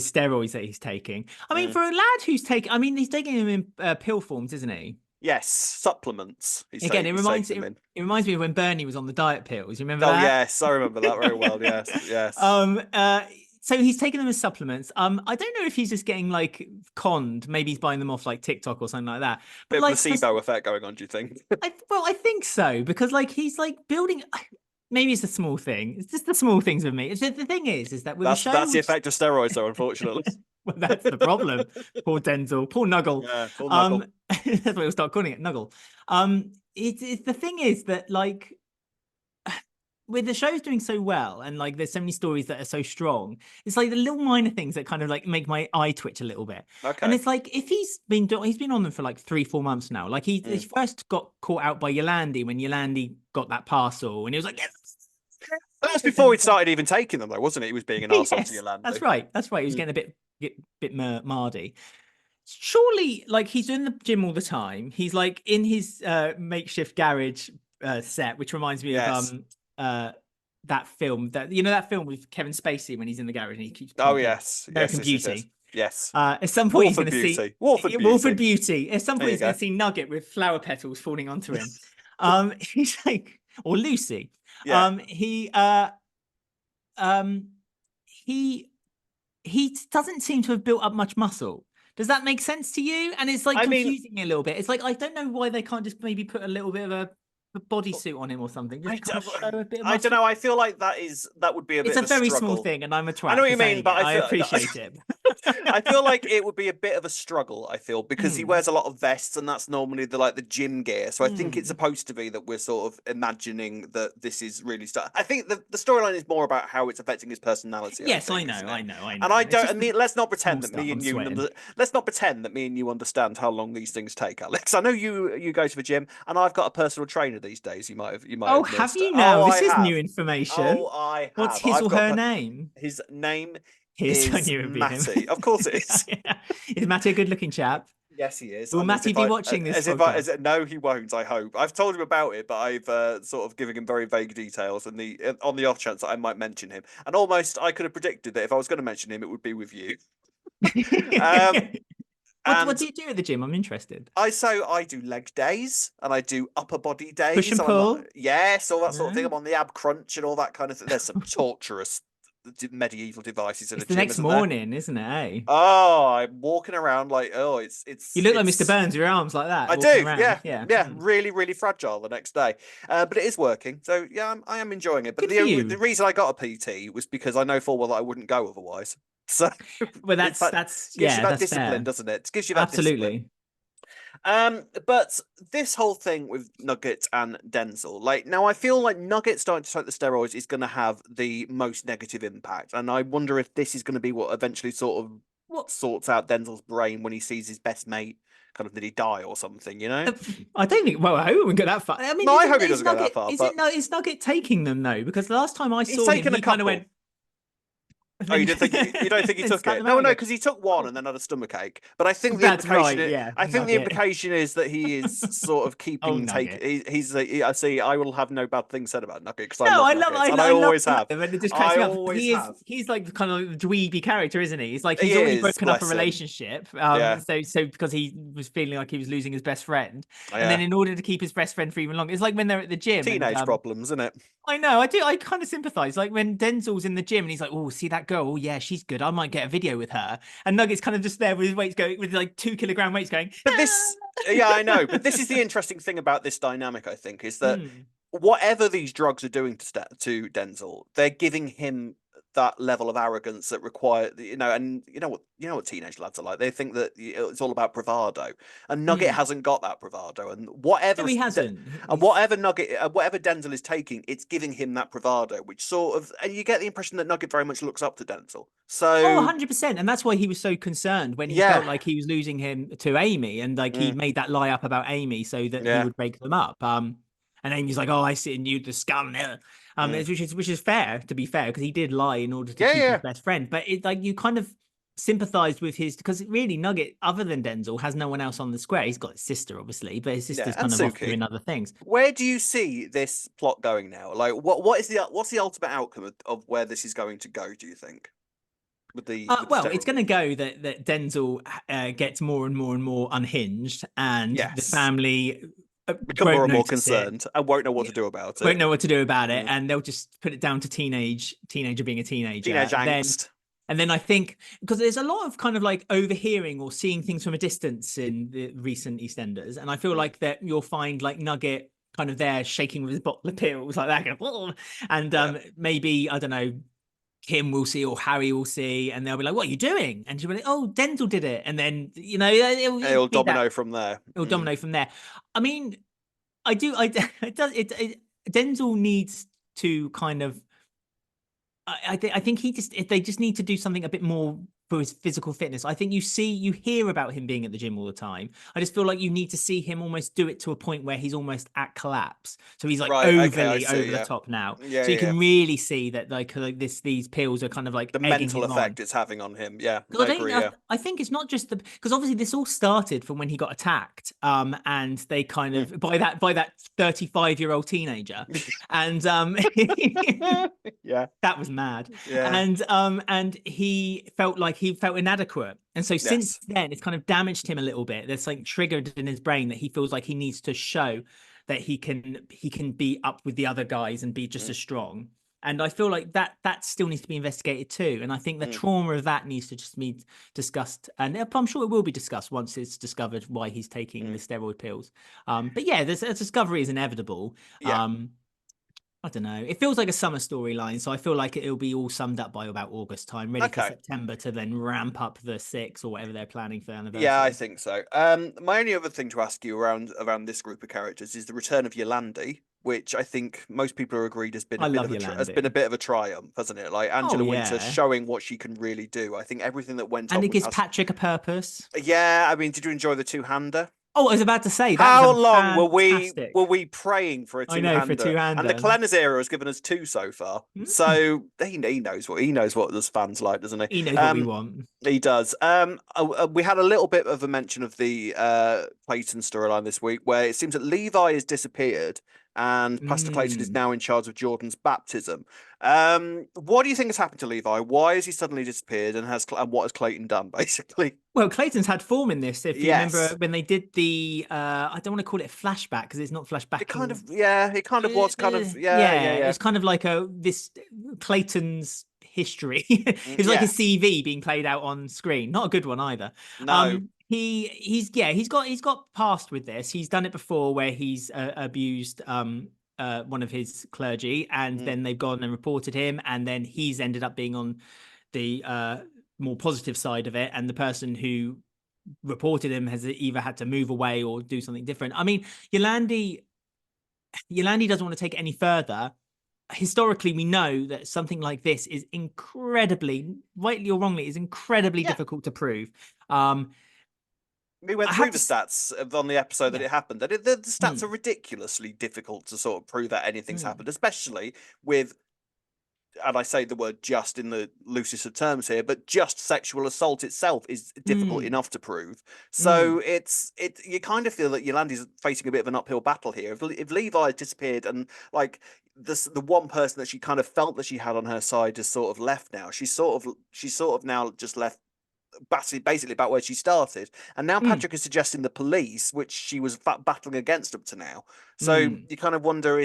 steroids that he's taking. I mean, for a lad who's taking, I mean, he's taking them in pill forms, isn't he? Yes, supplements. Again, it reminds me of when Bernie was on the diet pills. You remember Oh that? yes, I remember that very well. Yes. So he's taking them as supplements. I don't know if he's just getting like conned. Maybe he's buying them off like TikTok or something like that. But bit like of placebo effect going on. Do you think? I think so, because like he's like building. Maybe it's a small thing. It's just the small things with me. The thing is that with that's the effect of steroids, though. Unfortunately, well, that's the problem. Poor Denzel, poor Nuggle. Yeah, poor Nuggle. That's what we'll start calling it, Nuggle. It's the thing is that like with the show's doing so well, and like there's so many stories that are so strong, it's like the little minor things that kind of like make my eye twitch a little bit. Okay. And it's like if he's been on them for like 3-4 months now. Like he first got caught out by Yolandi when Yolandi got that parcel, and he was like, yes. That was before he started even taking them, though, wasn't it? He was being an arsehole to Yolandi. That's right. He was getting a bit mardy. Surely, like he's in the gym all the time. He's like in his makeshift garage set, which reminds me of that film that film with Kevin Spacey when he's in the garage and he keeps American Beauty. Yes. At some point he's going to see Wolford Beauty. At some point he's going to see Nugget with flower petals falling onto him. He's like, or Lucy. Yeah. He doesn't seem to have built up much muscle. Does that make sense to you? And it's like confusing me a little bit. It's like I don't know why they can't just maybe put a little bit of a bodysuit on him or something. I don't know. I feel like that would be a bit. It's of a very struggle. small thing, and I'm a twat. I know what you mean, but I appreciate it. I feel like it would be a bit of a struggle. I feel because he wears a lot of vests, and that's normally the gym gear. So I think it's supposed to be that we're sort of imagining that this is really. I think the storyline is more about how it's affecting his personality. Yes, I know. And I don't. I mean, let's not pretend that me and you. Let's not pretend that me and you understand how long these things take, Alex. I know you go to the gym, and I've got a personal trainer these days. You might have. Have you now? This is new information. Oh, I have. What's his or her name? His name is Matty. Of course it is. Is Matty a good-looking chap? Yes, he is. Will Matty be watching this? No, he won't. I hope. I've told him about it, but I've sort of given him very vague details, and on the off chance that I might mention him. And almost, I could have predicted that if I was going to mention him, it would be with you. What do you do at the gym? I'm interested. I do leg days and I do upper body days. Push and pull. Yes, all that sort of thing. I'm on the ab crunch and all that kind of thing. There's some torturous medieval devices in It's a the gym, next isn't there? morning, isn't it? Eh? Oh, I'm walking around like, oh, You look like Mr. Burns, your arms like that, I walking do, around. yeah, Yeah. yeah, really, really fragile the next day, but it is working. So yeah, I am enjoying it. But Good for the you. reason I got a PT was because I know full well that I wouldn't go otherwise. So Well, it's that gives you yeah, that that's discipline, fair. doesn't it? It gives you that discipline. Absolutely. But this whole thing with Nugget and Denzel, like now, I feel like Nugget starting to take the steroids is going to have the most negative impact, and I wonder if this is going to be what eventually sort of What? sorts out Denzel's brain when he sees his best mate kind of nearly die or something, you know? I don't think. Well, I hope we go that far. I mean, No, I hope he doesn't go that far, Is but it no? Is Nugget taking them though? Because the last time I he's saw him, taken a he kind of couple. went. Oh, you didn't think you don't think he Then took slapped it? them No, out no, again. because he took one Oh, and then had a stomach ache. But I think the that's implication right. is, Yeah, I think the Nugget. implication is that he is sort of Oh, keeping take. Nugget. I see. I will have no bad things said about Nugget because I No, love I love, Nuggets, and I I love always have. him, and it just cracks I me up. always have. He's like the kind of dweeby character, isn't he? He's like He he's already is, broken up a bless him. relationship, Yeah, so because he was feeling like he was losing his best friend, and then yeah. in order to keep his best friend for even longer, it's like when they're at the gym, and Teenage problems, isn't it? I know, I do, I kind of sympathize. Like when Denzel's in the gym and he's like, "Oh, see that girl? Oh, yeah, she's good. I might get a video with her." And Nugget's kind of just there with his weights going, with like 2 kilogram weights going. But "Ah." this, yeah, I know. But this is the interesting thing about this dynamic. I think is that Mm. whatever these drugs are doing to Denzel, they're giving him that level of arrogance that require, and you know what teenage lads are like. They think that it's all about bravado, and Nugget Mm. hasn't got that bravado. And No, he hasn't. whatever Denzel is taking, it's giving him that bravado, which sort of, and you get the impression that Nugget very much looks up to Denzel. Oh, So 100%. And that's why he was so concerned when he yeah, felt like he was losing him to Amy, and like he mm, made that lie up about Amy so that he yeah, would break them up. And Amy's like, "Oh, I see in you the scum." mm, Which is fair, to be fair, because he did lie in order to yeah, keep his yeah, best friend. But it like you kind of sympathized with his, because really Nugget, other than Denzel, has no one else on the square. He's got his sister, obviously, but his yeah, sister's and kind of off Suki. doing other things. Where do you see this plot going now? Like, what's the ultimate outcome of where this is going to go? Do you think with the Well, it's steroid? going to go that Denzel gets more and more and more unhinged, and the Yes, family become more won't and more notice it, concerned and won't know what to do about won't it. know what to do about it, Mm. and they'll just put it down to teenager being a Teenage teenager. angst. And then I think, because there's a lot of kind of like overhearing or seeing things from a distance in the recent EastEnders, and I feel Mm. like that you'll find like Nugget kind of there shaking with his bottle of pills like that, going, "Whoa," and Yeah, maybe I don't know. Kim will see or Harry will see, and they'll be like, "What are you doing?" And she'll be like, "Oh, Denzel did it." And then it'll it'll be that, domino from there. it'll Mm. domino from there. I mean, I do. It does. Denzel needs to kind of. I think they just need to do something a bit more for his physical fitness. I think you hear about him being at the gym all the time. I just feel like you need to see him almost do it to a point where he's almost at collapse. So he's like Right. Okay. I overly see. over the Yeah. top now. Yeah. So you Yeah. can really see that like these pills are kind of like The egging mental him on. effect it's having on him. Yeah, Because I agree. Yeah. I think it's not just because obviously this all started from when he got attacked, and they kind Mm. of by that 35-year-old teenager, and Yeah. that was mad, Yeah. and he felt inadequate, and so since Yes. then it's kind of damaged him a little bit. There's like triggered in his brain that he feels like he needs to show that he can be up with the other guys and be just Mm. as strong. And I feel like that still needs to be investigated too. And I think the Mm. trauma of that needs to just be discussed. And I'm sure it will be discussed once it's discovered why he's taking the Mm. steroid pills. But yeah, a discovery is inevitable. Yeah. I don't know. It feels like a summer storyline, so I feel like it'll be all summed up by about August time, ready for Okay. September to then ramp up the 6 or whatever they're planning for the Yeah, I anniversary. think so. My only other thing to ask you around this group of characters is the return of Yolandi, which I think most people are agreed has been a I bit love of has been a Yolandi. bit of a triumph, hasn't it? Like Oh Angela Winter yeah, showing what she can really do. I think everything that went and on it with gives her. Patrick a purpose. Yeah, I mean, did you enjoy the two-hander? Oh, I was about to say that was How a long were fantastic. we praying for a I know for two-hander? And the two-hander. Cleanse era has given us two so far. Mm. So he knows what those fans like, doesn't he? He knows what we want. He does. We had a little bit of a mention of the Clayton storyline this week, where it seems that Levi has disappeared and Pastor Clayton is Mm. now in charge of Jordan's baptism. What do you think has happened to Levi? Why has he suddenly disappeared, and what has Clayton done, basically? Well, Clayton's had form in this. If you remember Yes. when they did the, I don't want to call it a flashback because it's not It kind of, flashbacking. yeah, it kind of was kind of, yeah, yeah, Yeah, yeah. it's kind of like this Clayton's history. It was like Yeah. a CV being played out on screen. Not a good one either. No. He's got past with this. He's done it before where he's abused one of his clergy, and then they've gone and reported him, and then he's ended up being on the more positive side of it, and the person who reported him has either had to move away or do something different. I mean, Yolandi doesn't want to take it any further. Historically, we know that something like this is incredibly, rightly or wrongly, is incredibly difficult to prove. We went through the stats on the episode that it happened, and the stats are ridiculously difficult to sort of prove that anything's happened, especially with, and I say the word just in the loosest of terms here, but just sexual assault itself is difficult enough to prove. So you kind of feel that Yolandi's facing a bit of an uphill battle here. If Levi disappeared and like the one person that she kind of felt that she had on her side has sort of left now, she's sort of now just left basically about where she started, and now Patrick is suggesting the police, which she was battling against up to now. So you kind of wonder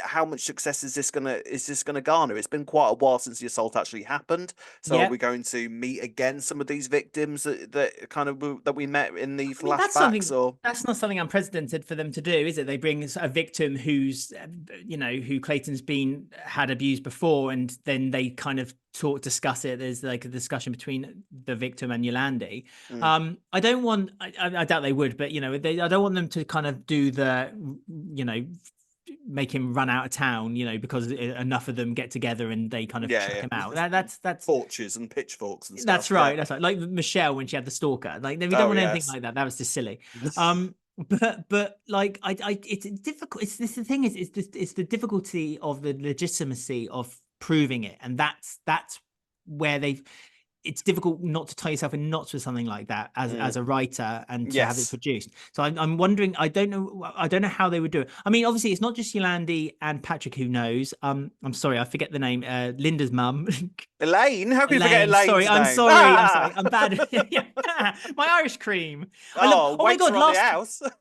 how much success is this gonna garner? It's been quite a while since the assault actually happened. So are we going to meet again some of these victims that we met in the flashbacks? That's not something unprecedented for them to do, is it? They bring a victim who's who Clayton's had abused before, and then they kind of discuss it. There's like a discussion between the victim and Yolandi. I doubt they would, but I don't want them to kind of do the make him run out of town, because enough of them get together and they kind of chuck him out. That's torches and pitchforks and stuff. That's right. That's right. Like Michelle when she had the stalker. Like we don't want anything like that. That was just silly. But like it's difficult. It's the thing is it's the difficulty of the legitimacy of proving it, and that's where it's difficult not to tie yourself in knots with something like that as a writer and to have it produced. So I'm wondering, I don't know how they would do it. I mean, obviously it's not just Yolandi and Patrick who knows. I'm sorry, I forget the name. Linda's mum. Elaine? How can you forget Elaine's name? I'm sorry. I'm bad. My Irish cream. Oh my God!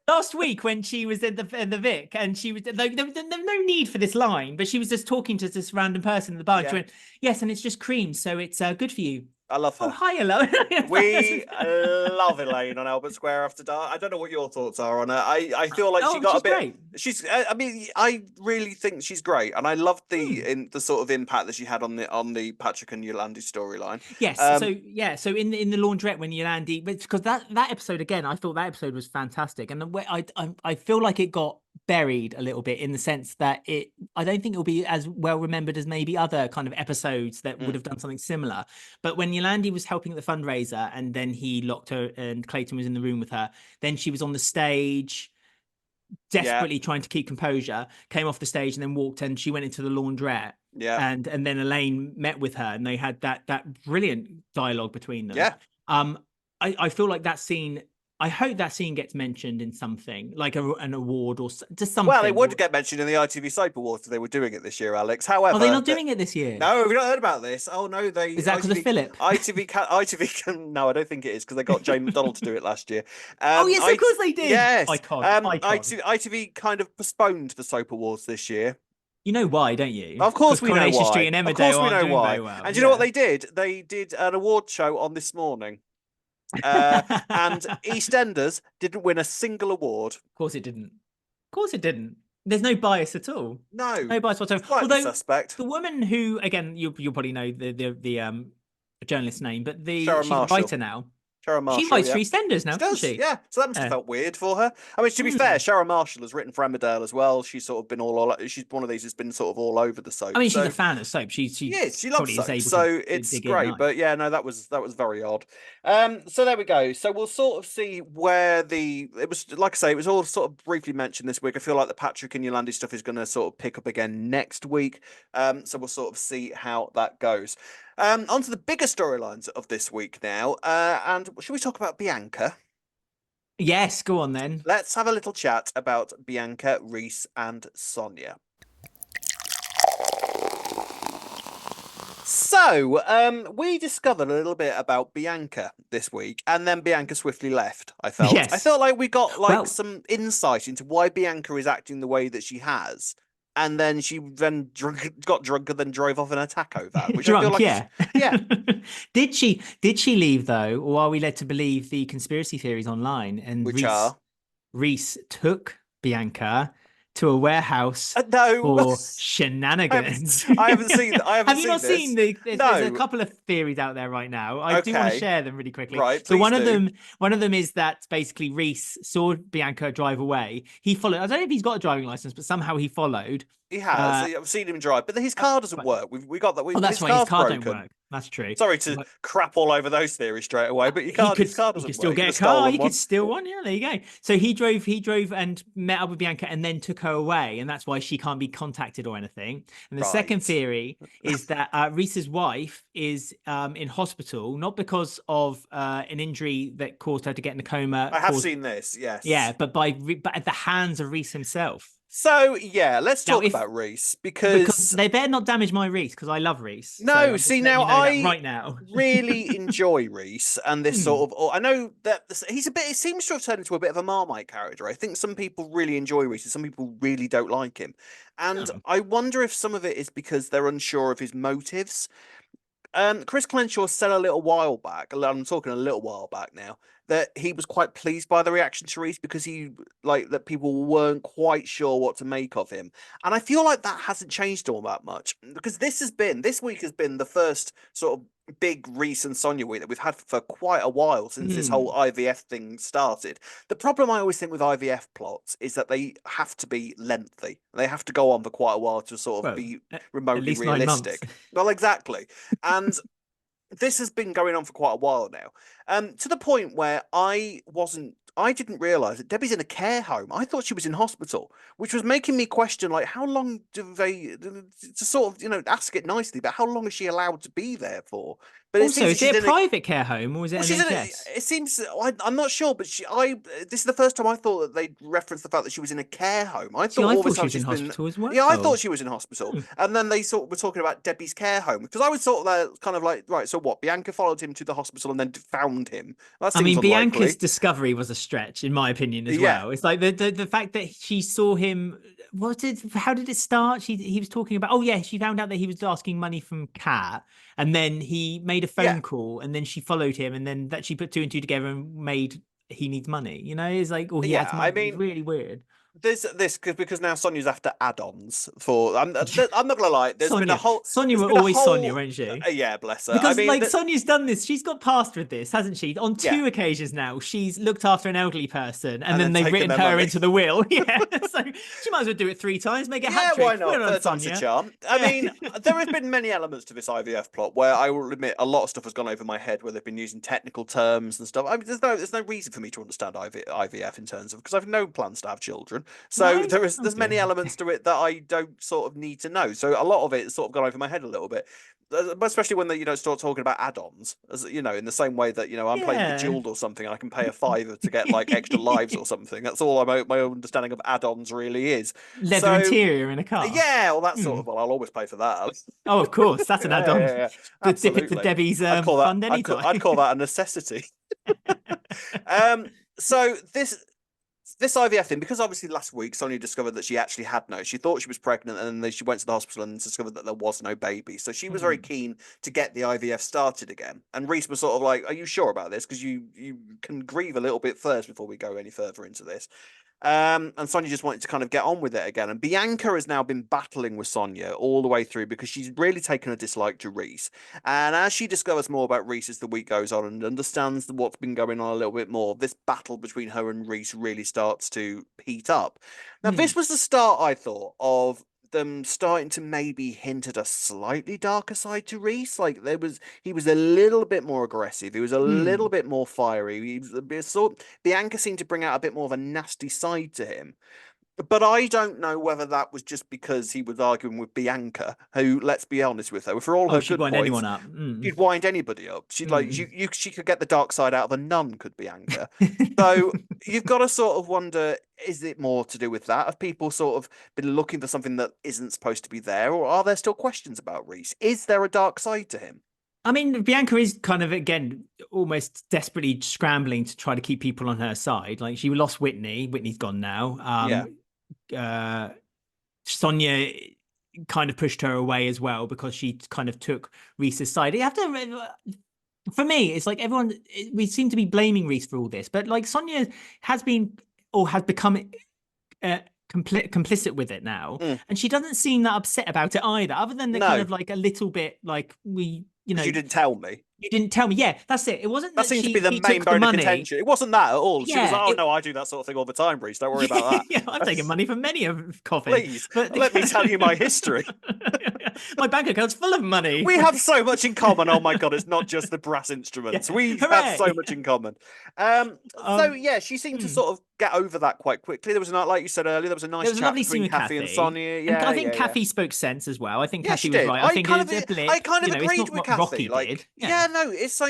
Last week when she was in the Vic, and she was there was no need for this line, but she was just talking to this random person in the bar. She went, "Yes, and it's just cream, so it's good for you." I love her. Oh, hi, Elaine. We love Elaine on Albert Square After Dark. I don't know what your thoughts are on her. I feel like she got a bit. Great. She's. I mean, I really think she's great, and I loved the sort of impact that she had on the Patrick and Yolandi storyline. Yes. So in the laundrette when Yolandi, because that episode again, I thought that episode was fantastic, and I feel like it got buried a little bit in the sense that I don't think it'll be as well remembered as maybe other kind of episodes that would have done something similar. But when Yolandi was helping at the fundraiser and then he locked her and Clayton was in the room with her, then she was on the stage desperately trying to keep composure, came off the stage and then walked, and she went into the laundrette. And then Elaine met with her and they had that brilliant dialogue between them. I feel like that scene, I hope that scene gets mentioned in something like an award or just something. Well, it would get mentioned in the ITV Soap Awards if they were doing it this year, Alex. However, are they not doing it this year? No, we've not heard about this. Oh no, is that because of Philip? ITV no, I don't think it is because they got Jane McDonald to do it last year. Oh yes, of course they did. Yes, icon. ITV kind of postponed the Soap Awards this year. You know why, don't you? Of course we know why. Street and Emmerdale of course we know why. Well. And do you know what they did? They did an award show on This Morning. And EastEnders didn't win a single award. Of course it didn't. There's no bias at all. No bias whatsoever. Although suspect. The woman who, again, you'll probably know the journalist's name, but she's Marshall. a writer now. Sharon Marshall, she writes for EastEnders now, doesn't she? Yeah, so that must have felt weird for her. I mean, to be fair, Sharon Marshall has written for Emmerdale as well. She's sort of been she's one of these who's been sort of all over the soap. I mean, she's a fan of soap. She loves soap, so it's great. But yeah, no, that was very odd. So there we go. So we'll sort of see where it was. Like I say, it was all sort of briefly mentioned this week. I feel like the Patrick and Yolandi stuff is going to sort of pick up again next week. So we'll sort of see how that goes. On to the bigger storylines of this week now. And should we talk about Bianca? Yes, go on then. Let's have a little chat about Bianca, Reiss, and Sonia. So, we discovered a little bit about Bianca this week, and then Bianca swiftly left, I felt. Yes. I felt like we got some insight into why Bianca is acting the way that she has. and then she then got drunk and then drove off in a taco van, which I feel Drunk, like yeah. yeah. Did she leave though, or are we led to believe the conspiracy theories online? And Which Reiss are Reiss took Bianca to a warehouse no, for I haven't, shenanigans. I haven't seen, I haven't Have you seen not seen this. there's a No, couple of theories out there right now. I do want to okay, share them really quickly. right, So please do. one of them is that basically Reiss saw Bianca drive away. He followed. I don't know if he's got a driving license, but somehow he followed. He has. Uh, I've seen him drive, but his car doesn't but work. We got that. oh, that's His right. His car's car don't broken. work. That's true. Sorry to But crap all over those theories straight away, but his car he doesn't could work. still He could get a have car. stolen He could one. steal one. Yeah, there you go. So he drove and met up with Bianca and then took her away, and that's why she can't be contacted or anything. And the second Right. theory is that Reese's wife is in hospital not because of an injury that caused her to get in a coma. I have seen this. Yeah, Yes. but at the hands of Reiss himself. So yeah, let's Now, talk if about Reiss because because they better not damage my Reiss because I love Reiss. So no, I'm just see letting now you know that I right now. really enjoy Reiss and this Hmm. sort of. I know that he's a bit. It seems to have turned into a bit of a Marmite character. I think some people really enjoy Reiss and some people really don't like him, and Oh. I wonder if some of it is because they're unsure of his motives. Chris Clenshaw said a little while back, I'm talking a little while back now, that he was quite pleased by the reaction to Reese because he like that people weren't quite sure what to make of him. And I feel like that hasn't changed all that much because this week has been the first sort of big Reese and Sonya week that we've had for quite a while since this whole Hmm. IVF thing started. The problem I always think with IVF plots is that they have to be lengthy. They have to go on for quite a while to sort of Well, be at remotely least 9 months. realistic. Well, exactly. And this has been going on for quite a while now. To the point where I didn't realize that Debbie's in a care home. I thought she was in hospital, which was making me question, like, how long do they, to sort of, ask it nicely, but how long is she allowed to be there for? But it Also, seems that is she's it a in a, private care home or is it well, she's in a, NHS? it seems, I'm not sure, but this is the first time I thought that they referenced the fact that she was in a care home. I See, thought I all this thought she time was in she's been, hospital as yeah, I thought well. she was in hospital. Hmm. And then they sort of were talking about Debbie's care home because I was sort of kind of like, right, so what? Bianca followed him to the hospital and then found him. That I seems mean, Bianca's unlikely. discovery was a stretch, in my opinion, as Yeah, well. It's like the fact that she saw him. How did it start? He was talking about. Oh yeah, she found out that he was asking money from Kat, and then he made a yeah. phone call, and then she followed him, and then that she put two and two together and made he needs money. It's like, oh, he Yeah, has I money. It's mean, really weird. this because now Sonia's after add-ons for. I'm not gonna lie. Sonia There's will been a always Sonia, whole. won't she? Yeah, bless her. I Because mean, like Sonia's done this, she's got past with this, hasn't she? On yeah, two occasions now, she's looked after an elderly person, and and then then they've taking written their her money. into the will. Yeah, so she might as well do it 3 times, make a hat Yeah, why trick. not? Well done, Third time's the Sonia. charm. I Yeah. mean, there have been many elements to this IVF plot where I will admit a lot of stuff has gone over my head where they've been using technical terms and stuff. I mean, there's no reason for me to understand IVF in terms of because I've no plans to have children. So No. there's many Okay. elements to it that I don't sort of need to know. So a lot of it has sort of gone over my head a little bit. But especially when they start talking about add-ons, as in the same way that I'm playing Yeah. Bejeweled or something, and I can pay a fiver to get like extra lives or something. That's all my understanding of add-ons really is. Leather So interior in a car. yeah, well, that sort Hmm. of. Well, I'll always pay for that. Oh, of course, that's an Yeah, yeah, add-on. yeah, yeah. The dip into Absolutely. Debbie's I'd call that. fund anytime. I'd call that a necessity. So this IVF thing, because obviously last week Sonia discovered that she actually had no. She thought she was pregnant, and then she went to the hospital and discovered that there was no baby. So she was very Hmm. keen to get the IVF started again. And Reese was sort of like, "Are you sure about this? Because you can grieve a little bit first before we go any further into this." And Sonia just wanted to kind of get on with it again. And Bianca has now been battling with Sonia all the way through because she's really taken a dislike to Reese. And as she discovers more about Reese as the week goes on and understands what's been going on a little bit more, this battle between her and Reese really starts to heat up. Now, Hmm. this was the start, I thought, of them starting to maybe hint at a slightly darker side to Reese. Like he was a little bit more aggressive. He was a little Hmm. bit more fiery. He was a bit Bianca seemed to bring out a bit more of a nasty side to him. But I don't know whether that was just because he was arguing with Bianca, who, let's be honest with her, for all Oh, her she'd good wind anyone points, up. Hmm. she'd wind anybody up. She'd like Hmm. she could get the dark side out of a nun, could Bianca. So you've got to sort of wonder, is it more to do with that? Have people sort of been looking for something that isn't supposed to be there, or are there still questions about Reese? Is there a dark side to him? I mean, Bianca is kind of again almost desperately scrambling to try to keep people on her side. Like she lost Whitney. Whitney's gone now. Yeah. Uh, Sonia kind of pushed her away as well because she kind of took Reese's side. You have to, for me, it's like we seem to be blaming Reiss for all this, but like Sonia has been or has become complicit with it now, and she doesn't seem that upset about it either, other than the kind of like a little bit like you didn't tell me. You didn't tell me. Yeah, that's it. It wasn't that seems to be the main bone of contention. It wasn't that at all. She was, no, I do that sort of thing all the time, Reiss. Don't worry about that. Yeah, I'm taking money from many of coffee. Please, but let me tell you my history. My bank account's full of money. We have so much in common. Oh my god, it's not just the brass instruments. Yeah. We have so much in common. So yeah, she seemed to sort of get over that quite quickly. There was a night, like you said earlier, there was a nice chat between Kathy and Sonia. Yeah, and I think Kathy spoke sense as well. I think Kathy was did. right. I think kind of agreed with Kathy. Rocky did. Yeah, no, it's so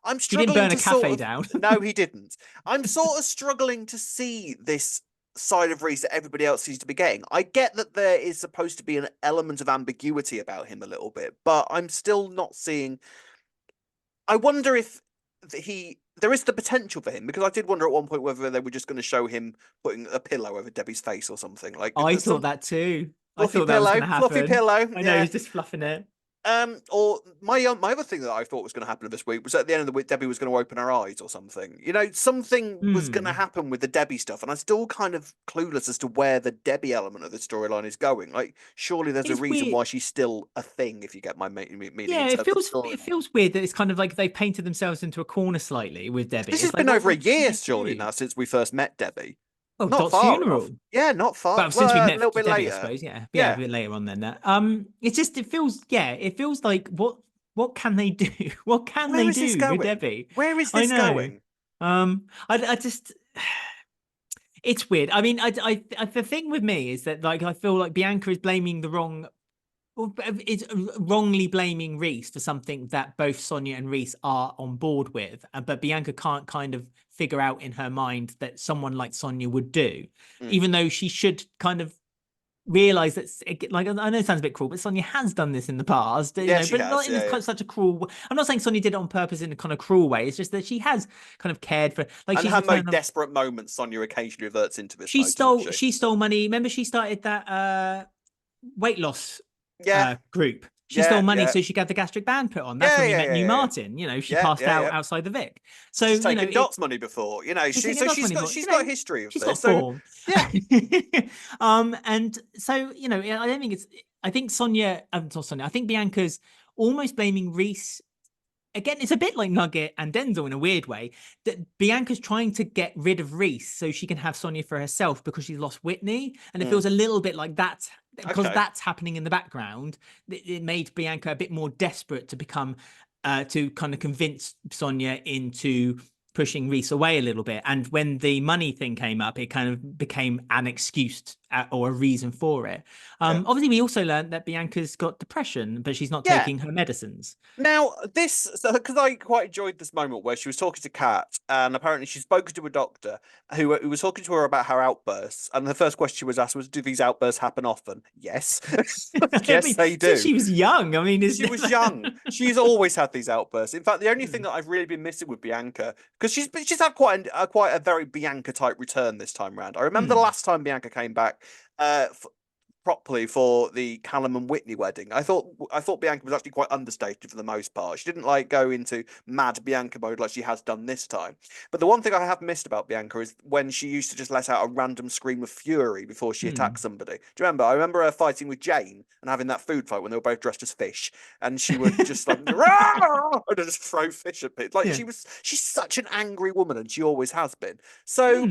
I'm struggling. He didn't burn a cafe down. No, he didn't. I'm sort of struggling to see this side of Reiss that everybody else seems to be getting. I get that there is supposed to be an element of ambiguity about him a little bit, but I'm still not seeing. I wonder if there is the potential for him, because I did wonder at one point whether they were just going to show him putting a pillow over Debbie's face or something. Like I thought that too. I thought that was going to happen. Fluffy pillow. I know, he's just fluffing it. Or my other thing that I thought was going to happen this week was at the end of the week, Debbie was going to open her eyes or something. Something was going to happen with the Debbie stuff, and I'm still kind of clueless as to where the Debbie element of the storyline is going. Like, surely there's a reason why she's still a thing, if you get my meaning. Yeah, it feels weird that it's kind of like they've painted themselves into a corner slightly with Debbie. This has been over a year, surely, now, since we first met Debbie. Oh, not Dot's funeral. Enough. Yeah, not far. But since we met a little bit later, I suppose. Yeah, a bit later on than that. It feels like what can they do? What can they do with Debbie? Where is this going? I just. It's weird. I mean, the thing with me is that like I feel like Bianca is blaming the wrong. Is wrongly blaming Reiss for something that both Sonia and Reiss are on board with, but Bianca can't kind of figure out in her mind that someone like Sonia would do, even though she should kind of realize that, like, I know it sounds a bit cruel, but Sonia has done this in the past, but not in such a cruel. I'm not saying Sonia did it on purpose in a kind of cruel way. It's just that she has kind of cared for, like, and her most desperate moments. Sonia occasionally reverts into this. She stole money. Remember, she started that weight loss group. She stole money so she got the gastric band put on. That's when we met New Martin. She passed out outside the Vic. So she's taken Dot's money before. She's got a history of this. Form. Yeah. And so I don't think it's. I think Sonia. Not Sonia. I think Bianca's almost blaming Reiss. Again, it's a bit like Nugget and Denzel in a weird way, that Bianca's trying to get rid of Reiss so she can have Sonia for herself because she's lost Whitney. And it feels a little bit like that's because that's happening in the background. It made Bianca a bit more desperate to become, to kind of convince Sonia into pushing Reiss away a little bit. And when the money thing came up, it kind of became an excuse or a reason for it. Obviously, we also learned that Bianca's got depression, but she's not taking her medicines. Now, because I quite enjoyed this moment where she was talking to Kat, and apparently she's spoken to a doctor who was talking to her about her outbursts. And the first question she was asked was, do these outbursts happen often? Yes. Yes, they do. She was young. I mean, she was young. She's always had these outbursts. In fact, the only thing that I've really been missing with Bianca, because she's had quite a very Bianca type return this time around. I remember the last time Bianca came back properly for the Callum and Whitney wedding. I thought Bianca was actually quite understated for the most part. She didn't like go into mad Bianca mode like she has done this time. But the one thing I have missed about Bianca is when she used to just let out a random scream of fury before she attacked somebody. Do you remember? I remember her fighting with Jane and having that food fight when they were both dressed as fish, and she would just like and just throw fish at people. Like she's such an angry woman, and she always has been. So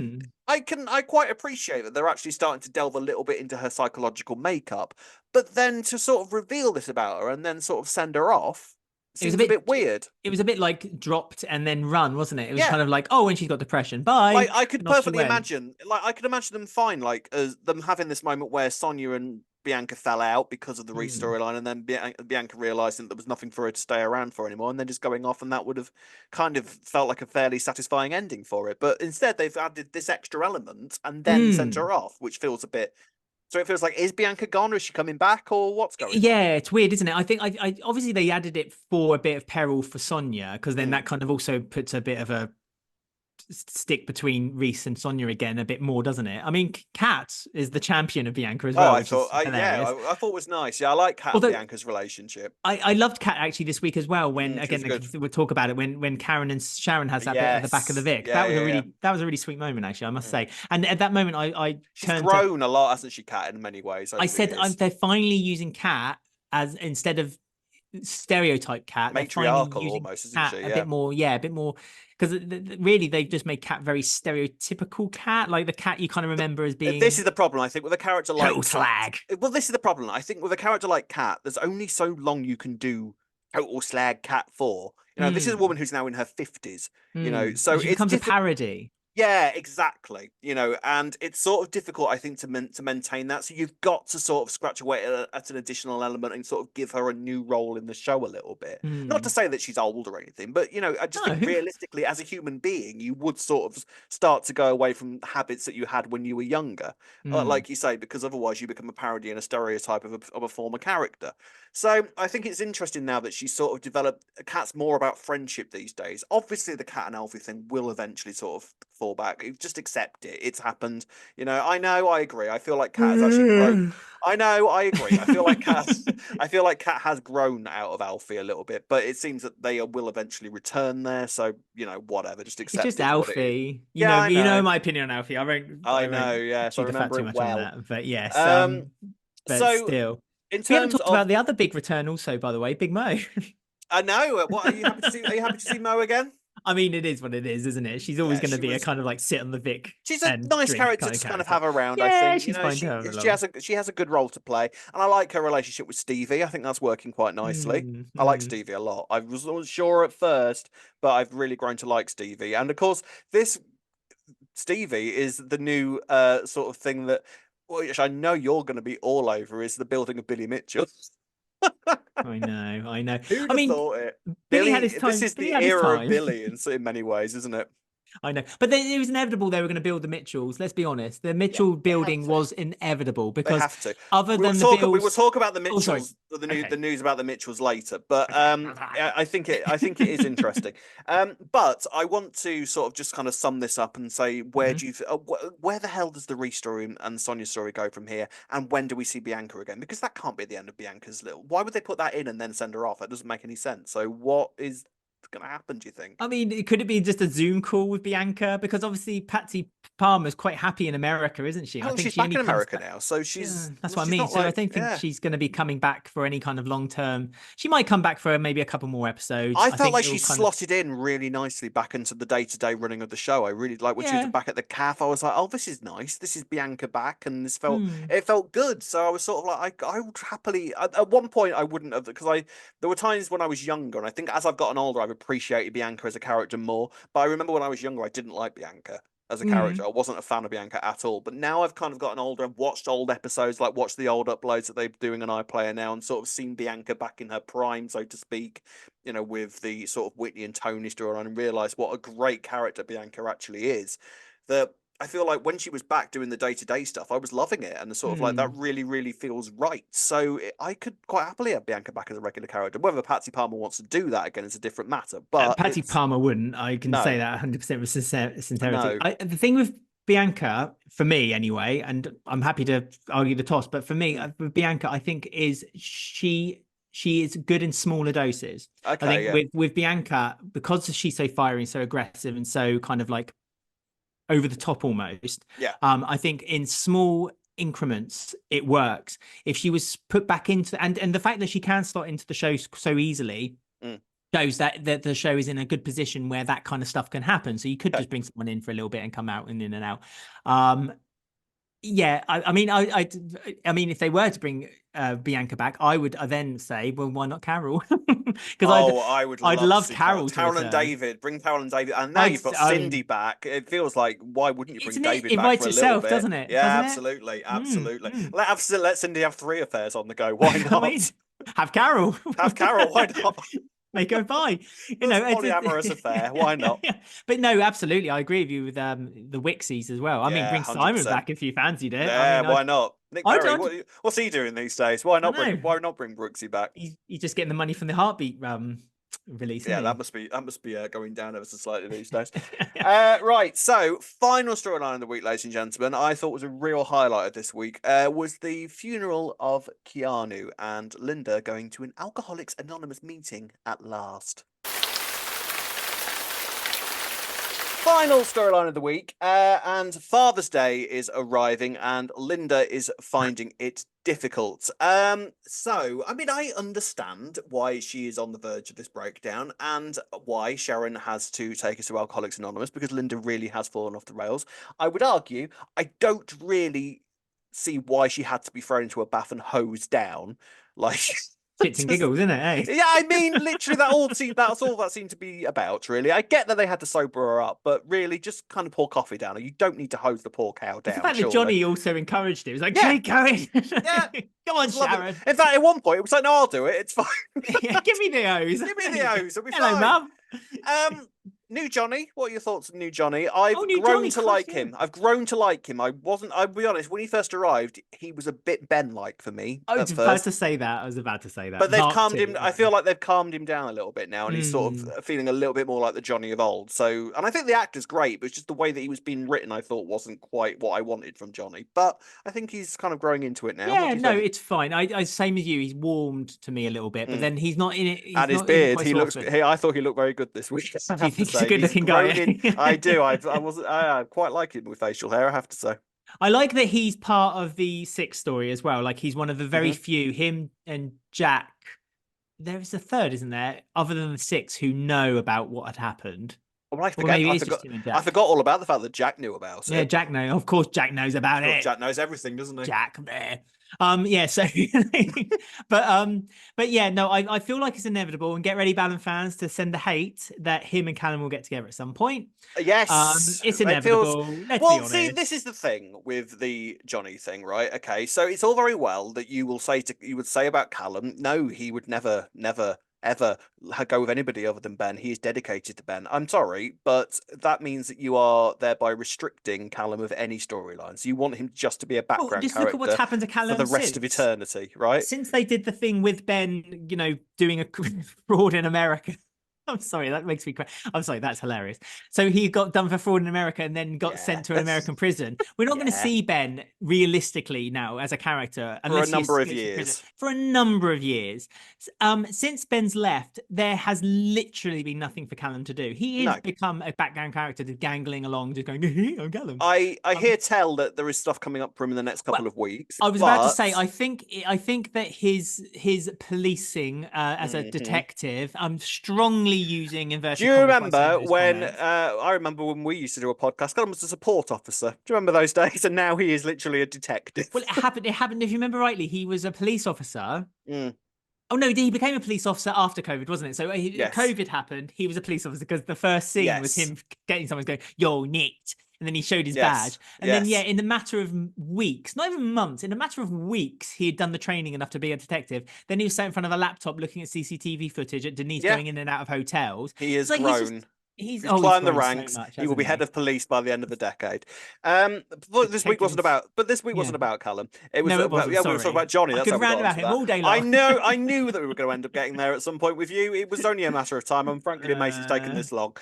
I quite appreciate that they're actually starting to delve a little bit into her psychological makeup, but then to sort of reveal this about her and then sort of send her off seems a bit weird. It was a bit like dropped and then run, wasn't it? It was kind of like, oh, when she's got depression, bye. Like, I could perfectly imagine, them fine, like as them having this moment where Sonia and Bianca fell out because of the Reiss storyline, and then Bianca realizing that there was nothing for her to stay around for anymore, and then just going off, and that would have kind of felt like a fairly satisfying ending for it. But instead, they've added this extra element and then sent her off, which feels a bit. So it feels like, is Bianca gone, or is she coming back, or what's going on? Yeah, it's weird, isn't it? I think I obviously they added it for a bit of peril for Sonia, because then that kind of also puts a bit of a stick between Reiss and Sonia again a bit more, doesn't it? I mean, Kat is the champion of Bianca as well, which is hilarious. I thought it was nice. Yeah, I like Kat and Bianca's relationship. I loved Kat actually this week as well. When again, we'll talk about it when Karen and Sharon has that bit at the back of the Vic. That was a really sweet moment, actually, I must say. And at that moment, she's grown a lot, hasn't she, Kat, in many ways? I said they're finally using Kat as instead of stereotype Cat, matriarchal almost, isn't Cat she? a bit more, because really they've just made Cat very stereotypical Cat, like the Cat you kind of remember as being. This is the problem, I think, with a character like total slag. Well, this is the problem. I think with a character like Cat, there's only so long you can do total slag Cat for. You know, this is a woman who's now in her 50s. You know, so it becomes a parody. Yeah, exactly. You know, and it's sort of difficult, I think, to maintain that. So you've got to sort of scratch away at an additional element and sort of give her a new role in the show a little bit. Not to say that she's old or anything, but, you know, I just think realistically, as a human being, you would sort of start to go away from habits that you had when you were younger, like you say, because otherwise you become a parody and a stereotype of a former character. So I think it's interesting now that she's sort of developed. Cat's more about friendship these days. Obviously, the Cat and Alfie thing will eventually sort of fall back. Just accept it. It's happened. You know, I agree. I feel like Cat has actually grown. I know, I agree. I feel like Cat has grown out of Alfie a little bit, but it seems that they will eventually return there. So, you know, whatever. Just accept it's just Alfie. You you know my opinion on Alfie. I know, yeah. So I remember too much well. on that, but yes. But so still. In terms we haven't talked about the other big return also, by the way, Big Mo. I know. What are you happy to see? Are you happy to see Mo again? I mean, it is what it is, isn't it? She's always going to be a kind of like sit on the Vic. She's a nice character to kind of have around. Yeah, I think she's fine to have she has a good role to play, and I like her relationship with Stevie. I think that's working quite nicely. I like Stevie a lot. I was not sure at first, but I've really grown to like Stevie. And of course, this Stevie is the new sort of thing that, which I know you're going to be all over, is the building of Billy Mitchell. I know. Who'd have thought it? Billy had his time. This is the era of Billy in many ways, isn't it? I know, but it was inevitable they were going to build the Mitchells. Let's be honest, the Mitchell building was inevitable because they have to. Other than we will talk about the Mitchells, the news about the Mitchells later. But I think it is interesting. But I want to sort of just kind of sum this up and say, where do you where the hell does the Reiss story and Sonia story go from here, and when do we see Bianca again? Because that can't be the end of Bianca's little. Why would they put that in and then send her off? That doesn't make any sense. So what is going to happen, do you think? I mean, could it be just a Zoom call with Bianca? Because obviously Patsy Palmer's quite happy in America, isn't she? I think she's back in America now, so she's that's what I mean. So I don't think she's going to be coming back for any kind of long term. She might come back for maybe a couple more episodes. I felt like she slotted in really nicely back into the day-to-day running of the show. I really like when she was back at the cafe. I was like, oh, this is nice. This is Bianca back, and this felt it felt good. So I was sort of like, I would happily. At one point, I wouldn't have, because there were times when I was younger, and I think as I've gotten older, I've appreciated Bianca as a character more. But I remember when I was younger, I didn't like Bianca as a character. I wasn't a fan of Bianca at all. But now I've kind of gotten older. I've watched old episodes, like watched the old uploads that they're doing on iPlayer now, and sort of seen Bianca back in her prime, so to speak, you know, with the sort of Whitney and Tony storyline, and realised what a great character Bianca actually is. That I feel like when she was back doing the day-to-day stuff, I was loving it, and the sort of like that really, really feels right. So I could quite happily have Bianca back as a regular character. Whether Patsy Palmer wants to do that again is a different matter. But Patsy Palmer wouldn't. I can say that 100% with sincerity. No. The thing with Bianca, for me anyway, and I'm happy to argue the toss, but for me, with Bianca, I think is she is good in smaller doses. Okay, I think with Bianca, because she's so fiery and so aggressive and so kind of like over the top almost. Yeah. I think in small increments it works. If she was put back into and the fact that she can slot into the show so easily shows that the show is in a good position where that kind of stuff can happen. So you could just bring someone in for a little bit and come out and in and out. Yeah, I mean, if they were to bring Bianca back, I would then say, well, why not Carol? Because I'd love Carol. Carol and David, bring Carol and David, and now you've got Cindy back. It feels like, why wouldn't you bring David back for a little bit? Doesn't it? Yeah, absolutely. Let Cindy have 3 affairs on the go. Why not? Have Carol. Have Carol. Why not? Make her by, it's a polyamorous affair. Why not? But no, absolutely, I agree with you with the Wixies as well. I mean, bring 100%. Simon back if you fancied it. Yeah, why not? Nick Berry, what's he doing these days? Why not bring Brooksy back? He's just getting the money from the Heartbeat releasing. Yeah, that must be going down ever so slightly these days. Right, so final storyline of the week, ladies and gentlemen, I thought was a real highlight of this week was the funeral of Keanu and Linda going to an Alcoholics Anonymous meeting at last. Final storyline of the week, and Father's Day is arriving, and Linda is finding it difficult. So, I mean, I understand why she is on the verge of this breakdown and why Sharon has to take us to Alcoholics Anonymous, because Linda really has fallen off the rails. I would argue, I don't really see why she had to be thrown into a bath and hosed down. Like, shits and giggles, isn't it? Eh? Yeah, I mean, literally, that's all that seemed to be about, really. I get that they had to sober her up, but really, just kind of pour coffee down her. You don't need to hose the poor cow down. The fact surely. that Johnny also encouraged it. He was like, keep going. Yeah. Come on, Sharon. In fact, at one point, it was like, no, I'll do it. It's fine. Yeah, give me the hose. Give me the hose. It'll be Hello, fine. Mum. New Johnny, what are your thoughts on New Johnny? I've grown Johnny, to like him. I've grown to like him. I'll be honest, when he first arrived, he was a bit Ben-like for me. I was about to say that. But they've calmed him. I feel like they've calmed him down a little bit now, and he's sort Hmm. of feeling a little bit more like the Johnny of old. So, and I think the actor's great, but it's just the way that he was being written, I thought wasn't quite what I wanted from Johnny. But I think he's kind of growing into it now. Yeah, no, it's fine. I same as you. He's warmed to me a little bit, but then he's not in it. And his beard, I thought he looked very good this week. Do you think he's a good-looking guy? I do. I quite like him with facial hair, I have to say. I like that he's part of the Six story as well. Like he's one of the very few, him and Jack. There is a third, isn't there? Other than the Six who know about what had happened. Well, I forgot all about the fact that Jack knew about it. Yeah, Jack knows. Of course, Jack knows about it. Jack knows everything, doesn't he? Jack there. Yeah, so but yeah, no, I feel like it's inevitable, and get ready, Ballon fans, to send the hate that him and Callum will get together at some point. Yes, it's inevitable. Let's be honest. See, this is the thing with the Johnny thing, right? Okay, so it's all very well that you would say about Callum, no, he would never ever go with anybody other than Ben. He is dedicated to Ben. I'm sorry, but that means that you are thereby restricting Callum of any storylines. You want him just to be a background just character. Look at what's happened to Callum for the rest of eternity, right? Since they did the thing with Ben, doing a fraud in America. I'm sorry, that makes me cry. I'm sorry, that's hilarious. So he got done for fraud in America and then got sent to an American prison. We're not going to see Ben realistically now as a character for a number of years. For a number of years. Since Ben's left, there has literally been nothing for Callum to do. He has become a background character, just gangling along, just going, I'm Callum. I hear tell that there is stuff coming up for him in the next couple of weeks. I was about to say, I think that his policing as a detective, I'm strongly using inverted. Do you remember when I remember when we used to do a podcast? Callum was a support officer. Do you remember those days? And now he is literally a detective. Well, it happened. If you remember rightly, he was a police officer. Oh no, he became a police officer after COVID, wasn't it? So COVID happened. He was a police officer because the first scene was him getting someone going, "Yo, nicked," and then he showed his badge. And then in a matter of weeks, not even months, in a matter of weeks, he had done the training enough to be a detective. Then he was sat in front of a laptop looking at CCTV footage at Denise going in and out of hotels. He has grown. He's climbed the ranks. So much, he will be head of police by the end of the decade. This week wasn't about Callum. It was about talk about Johnny. I could rant about him all day long. I knew that we were going to end up getting there at some point with you. It was only a matter of time. I'm frankly amazed it's taken this long.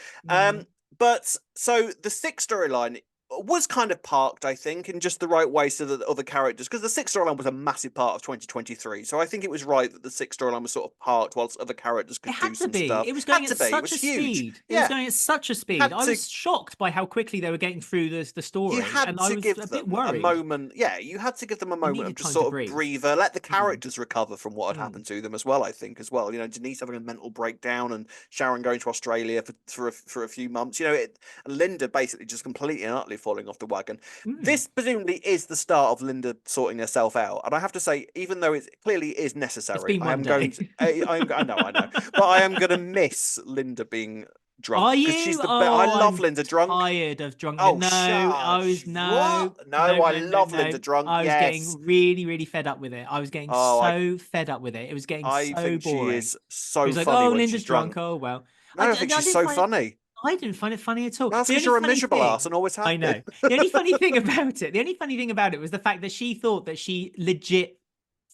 But so the Six storyline was kind of parked, I think, in just the right way so that the other characters, because the Six storyline was a massive part of 2023, so I think it was right that the Six storyline was sort of parked whilst other characters could do some stuff. It was going at such a speed. It was going at such a speed. I was shocked by how quickly they were getting through the story. You had to give them a moment. Yeah, you had to give them a moment of just sort of breather, let the characters recover from what had happened to them as well, I think, as well. Denise having a mental breakdown and Sharon going to Australia for a few months. And Linda basically just completely and utterly falling off the wagon. This presumably is the start of Linda sorting herself out, and I have to say, even though it clearly is necessary, I know, but I am going to miss Linda being drunk. Are you? She's the I love Linda drunk. Tired of drunk. Oh, I love Linda drunk. I was getting really, really fed up with it. I was getting fed up with it. It was getting so boring. She is so funny. Like, Linda's drunk. Oh well. I think she's so funny. I didn't find it funny at all. That's because you're a miserable ass and always have. I know. The only funny thing about it was the fact that she thought that she legit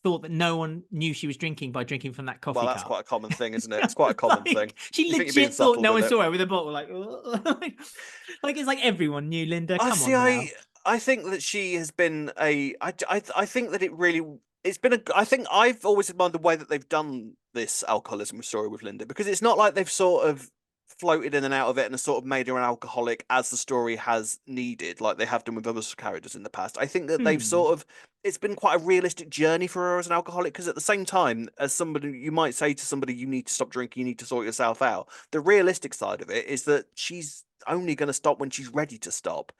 thought that no one knew she was drinking by drinking from that coffee Well, that's cup. quite a common thing, isn't it? It's quite a common thing. She You think you're being legit thought subtle no with one it. saw her with a bottle, like, like it's like everyone knew Linda. I Come see. on now. I think that she has been I think that it's been a. I think I've always admired the way that they've done this alcoholism story with Linda, because it's not like they've sort of floated in and out of it and sort of made her an alcoholic as the story has needed, like they have done with other characters in the past. I think that they've sort of, it's been quite a realistic journey for her as an alcoholic, because at the same time, as somebody, you might say to somebody, you need to stop drinking, you need to sort yourself out. The realistic side of it is that she's only going to stop when she's ready to stop.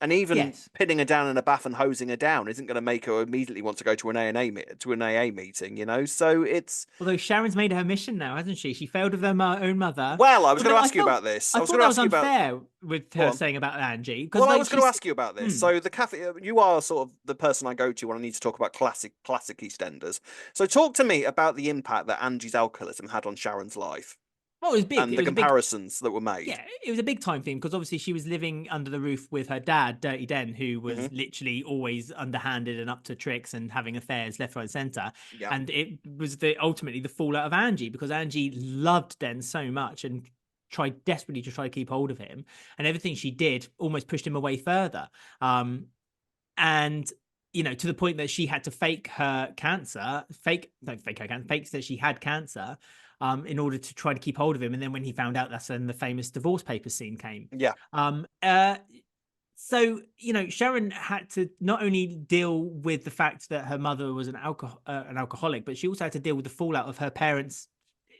And even Yes. pinning her down in a bath and hosing her down isn't going to make her immediately want to go to an AA meeting, you know. So it's, Although Sharon's made her mission now, hasn't she? She failed with her own mother. well, I was going Although to ask you about this. I I was thought going to that was ask you about. unfair with Go her on. saying about Angie. Well, I like, was going to ask you about this. So the cafe, you are sort of the person I go to when I need to talk about classic EastEnders. So talk to me about the impact that Angie's alcoholism had on Sharon's life. Well, it was big. And the comparisons that were made. Yeah, it was a big time thing, because obviously she was living under the roof with her dad, Dirty Den, who was literally always underhanded and up to tricks and having affairs left, right, and centre. Yeah. And it was ultimately the fallout of Angie, because Angie loved Den so much and tried desperately to keep hold of him, and everything she did almost pushed him away further. And to the point that she had to fake that she had cancer, in order to try to keep hold of him. And then when he found out, that's when the famous divorce papers scene came. Yeah. So, Sharon had to not only deal with the fact that her mother was an alcoholic, but she also had to deal with the fallout of her parents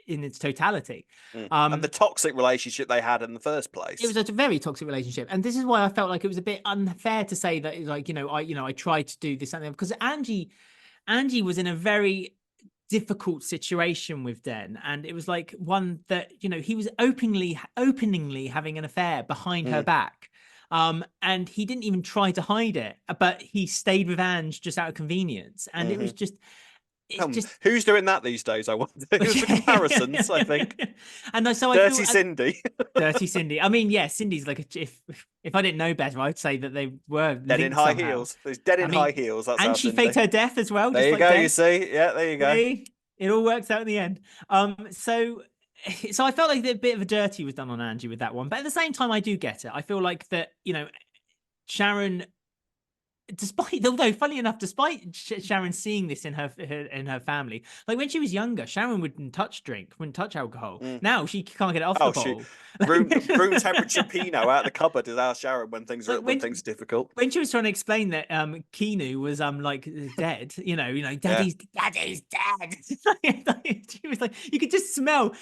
in its totality. And the toxic relationship they had in the first place. It was a very toxic relationship. And this is why I felt like it was a bit unfair to say that, like, I tried to do this and that, because Angie was in a very difficult situation with Den, and it was like one that he was openly having an affair behind her back, and he didn't even try to hide it, but he stayed with Ange just out of convenience, and it was just who's doing that these days? I wonder. It was the comparisons, I think. And so Dirty Cindy. Dirty Cindy. I mean, yeah, Cindy's like if I didn't know better, I'd say that they were dead in high heels. There's dead in high heels. That's and she faked her death as well. There you go. You see, yeah, there you go. It all works out in the end. So I felt like a bit of a dirty was done on Angie with that one, but at the same time, I do get it. I feel like that, Sharon, although funny enough, despite Sharon seeing this in her family, like when she was younger, Sharon wouldn't touch alcohol. Now she can't get it off the bottle. Room temperature Pinot out the cupboard is our Sharon when things are difficult. When she was trying to explain that Keanu was like dead, daddy's dead. She was like, you could just smell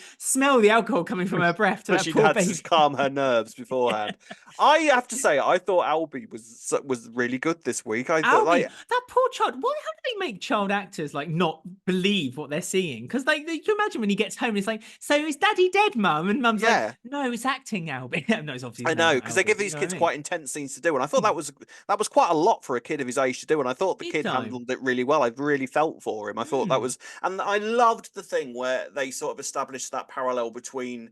the alcohol coming from her breath. But she'd had to calm her nerves beforehand. I have to say, I thought Albie was really good this week. I thought, Albie, that poor child. How do they make child actors like not believe what they're seeing? Because like, you can imagine when he gets home, it's like, so is Daddy dead, Mum? And Mum's like, no, it's acting, Albie. No, it's obviously. I know, because they give these kids quite intense scenes to do, and I thought that was quite a lot for a kid of his age to do, and I thought the kid handled it really well. I really felt for him. I thought that was, and I loved the thing where they sort of established that parallel between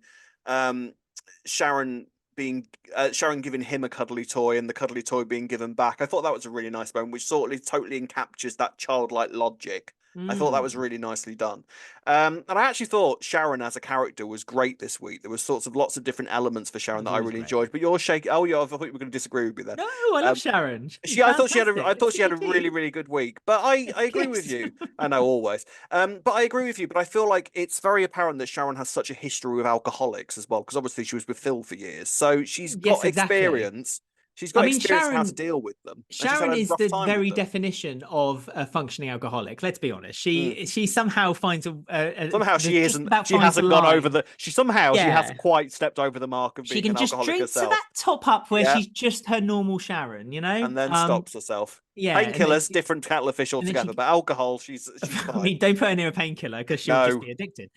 Sharon giving him a cuddly toy and the cuddly toy being given back. I thought that was a really nice moment, which sort of totally encaptures that childlike logic. I thought that was really nicely done. And I actually thought Sharon as a character was great this week. There was sorts of lots of different elements for Sharon that I really enjoyed. But you're shaking. Oh, yeah, I thought you were going to disagree with me there. No, I love Sharon. I thought she had a really, really good week. But I agree with you. I know, always. But I agree with you. But I feel like it's very apparent that Sharon has such a history with alcoholics as well, because obviously she was with Phil for years. So she's got experience. She's got experience how to deal with them. Sharon is the very definition of a functioning alcoholic. Let's be honest. She somehow finds somehow she hasn't gone over the. She hasn't quite stepped over the mark of being an alcoholic herself. She can just drink to that top up where she's just her normal Sharon, and then stops herself. Yeah, painkillers, different kettle of fish altogether. But alcohol, she's fine. I mean, don't put her near a painkiller because she'll just be addicted.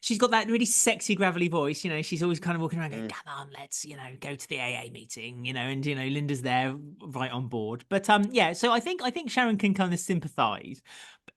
She's got that really sexy, gravelly voice. She's always kind of walking around going, "Come on, let's go to the AA meeting." And Linda's there, right on board. But so I think Sharon can kind of sympathise.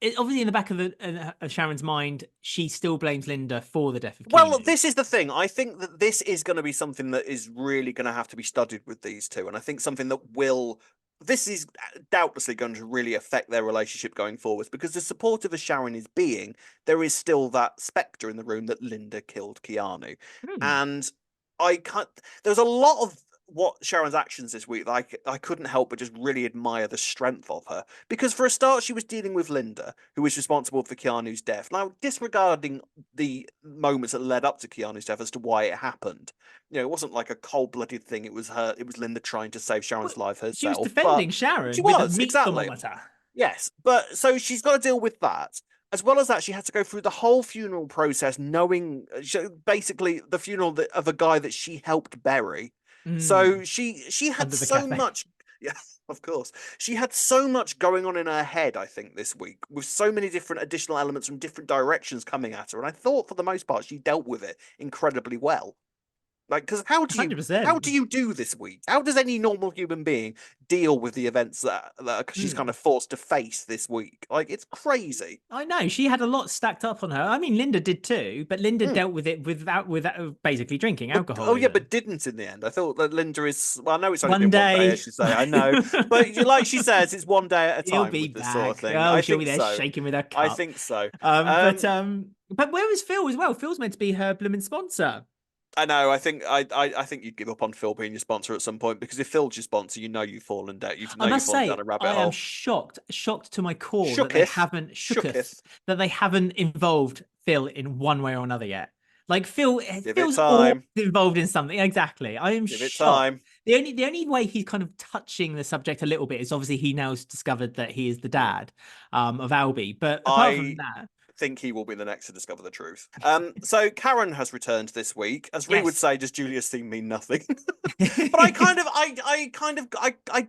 Obviously, in the back of Sharon's mind, she still blames Linda for the death of Keanu. Well, this is the thing. I think that this is going to be something that is really going to have to be studied with these two, and I think something that will this is doubtlessly going to really affect their relationship going forwards, because as supportive as Sharon is being, there is still that spectre in the room that Linda killed Keanu. Hmm. And I can't, there's a lot of what Sharon's actions this week, like I couldn't help but just really admire the strength of her. Because for a start, she was dealing with Linda, who was responsible for Keanu's death. Now, disregarding the moments that led up to Keanu's death as to why it happened, it wasn't like a cold-blooded thing. It was Linda trying to save Well, Sharon's life she was herself. But defending she Sharon with a was, meat exactly. thermometer. Yes, but so she's got to deal with that. As well as that, she had to go through the whole funeral process, knowing basically the funeral of a guy that she helped bury. So she had Under the so cafe. much. Yeah, of course. She had so much going on in her head, I think, this week, with so many different additional elements from different directions coming at her. And I thought, for the most part, she dealt with it incredibly well. Like, because how 100%. do you do this week? How does any normal human being deal with the events that she's kind of forced to face this week? Like, it's crazy. I know she had a lot stacked up on her. I mean, Linda did too, but Linda Mm. dealt with it without basically drinking But oh yeah, alcoholism. but didn't in the end. I thought that Linda is. Well, I know it's only One been one day, day as you say. I know, but like she says, it's one day at a she'll time be with this sort of back. thing. Oh, I she'll be think there so. shaking with her I cup. think so. But where was Phil as well? Phil's meant to be her blooming sponsor. I know. I think you'd give up on Phil being your sponsor at some point, because if Phil's your sponsor, you've fallen down. I You've must fallen down say, a rabbit I am hole. shocked to my core that they Shooketh, haven't shooketh. that they haven't involved Phil in one way or another yet. Like Give it Phil's always time. involved in something. Exactly. I am Give it shocked. time. The only way he's kind of touching the subject a little bit is obviously he now has discovered that he is the Mm. dad of Albie. But apart from I that, think he will be the next to discover the truth. So Karen has returned this week. As Ree would yes. say, does Julia's theme mean nothing? But I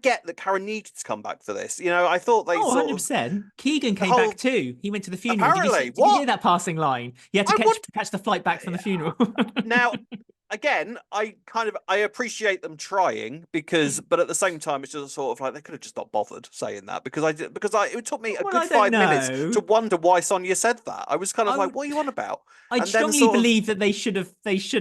get that Karen needed to come back for this. I thought they Oh, sort of 100%. Keegan the came back whole too. He went to the funeral. apparently Did you what hear that passing line? He had to I would catch the flight back from the funeral. now again, I appreciate them trying, because but at the same time it's just sort of like they could have just not bothered saying that, because it took me a Well, good I don't 5 minutes know. to wonder why Sonia said that. I was kind of I like, would what are you on about? I And then strongly sort of believe that they should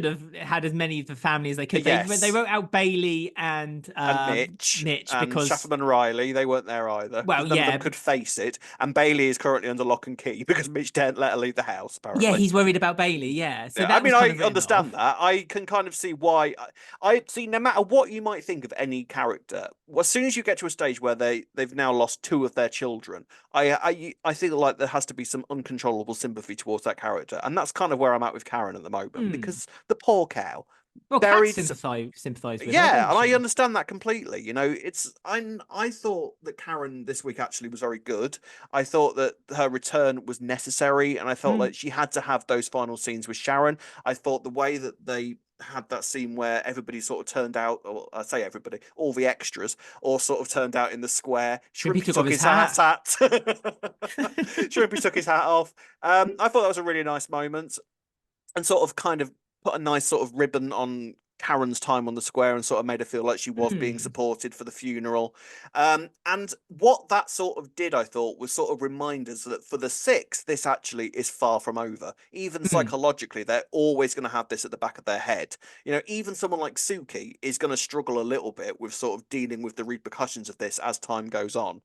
have had as many of the family as they could. They yes. wrote out Bailey and And Mitch Mitch and because, Shafferman Riley, they weren't there either, well, because none of them yeah, could face it. And Bailey is currently under lock and key because Mitch didn't let her leave the house, yeah, apparently. he's worried about Bailey. Yeah, so Yeah, I that was mean, kind I of written understand off. that. I can kind of see why. I see. No matter what you might think of any character, as soon as you get to a stage where they've now lost two of their children, I feel like there has to be some uncontrollable sympathy towards that character, and that's kind of where I'm at with Karen at the moment, Hmm. because the poor cow Well, Kat buried. sympathized with her, Yeah, didn't and I she? understand that completely. I thought that Karen this week actually was very good. I thought that her return was necessary, and I felt Hmm. like she had to have those final scenes with Sharon. I thought the way that they had that scene where everybody sort of turned out, or I say everybody, all the extras, all sort of turned out in the square. Shrimpy Shrimpy took off took his his hat. hat. Shrimpy took his hat off. I thought that was a really nice moment, and sort of kind of put a nice sort of ribbon on Karen's time on the square, and sort of made her feel like she was being Hmm. supported for the funeral. And what that sort of did, I thought, was sort of remind us that for the six, this actually is far from over. Even Hmm. psychologically, they're always going to have this at the back of their head. Even someone like Suki is going to struggle a little bit with sort of dealing with the repercussions of this as time goes on.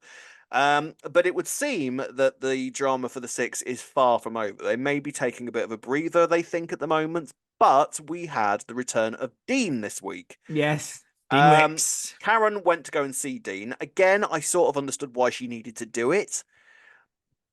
But it would seem that the drama for the six is far from over. They may be taking a bit of a breather, they think, at the moment, but we had the return of Dean this week. Yes, Dean Um, Wicks. Karen went to go and see Dean. Again, I sort of understood why she needed to do it.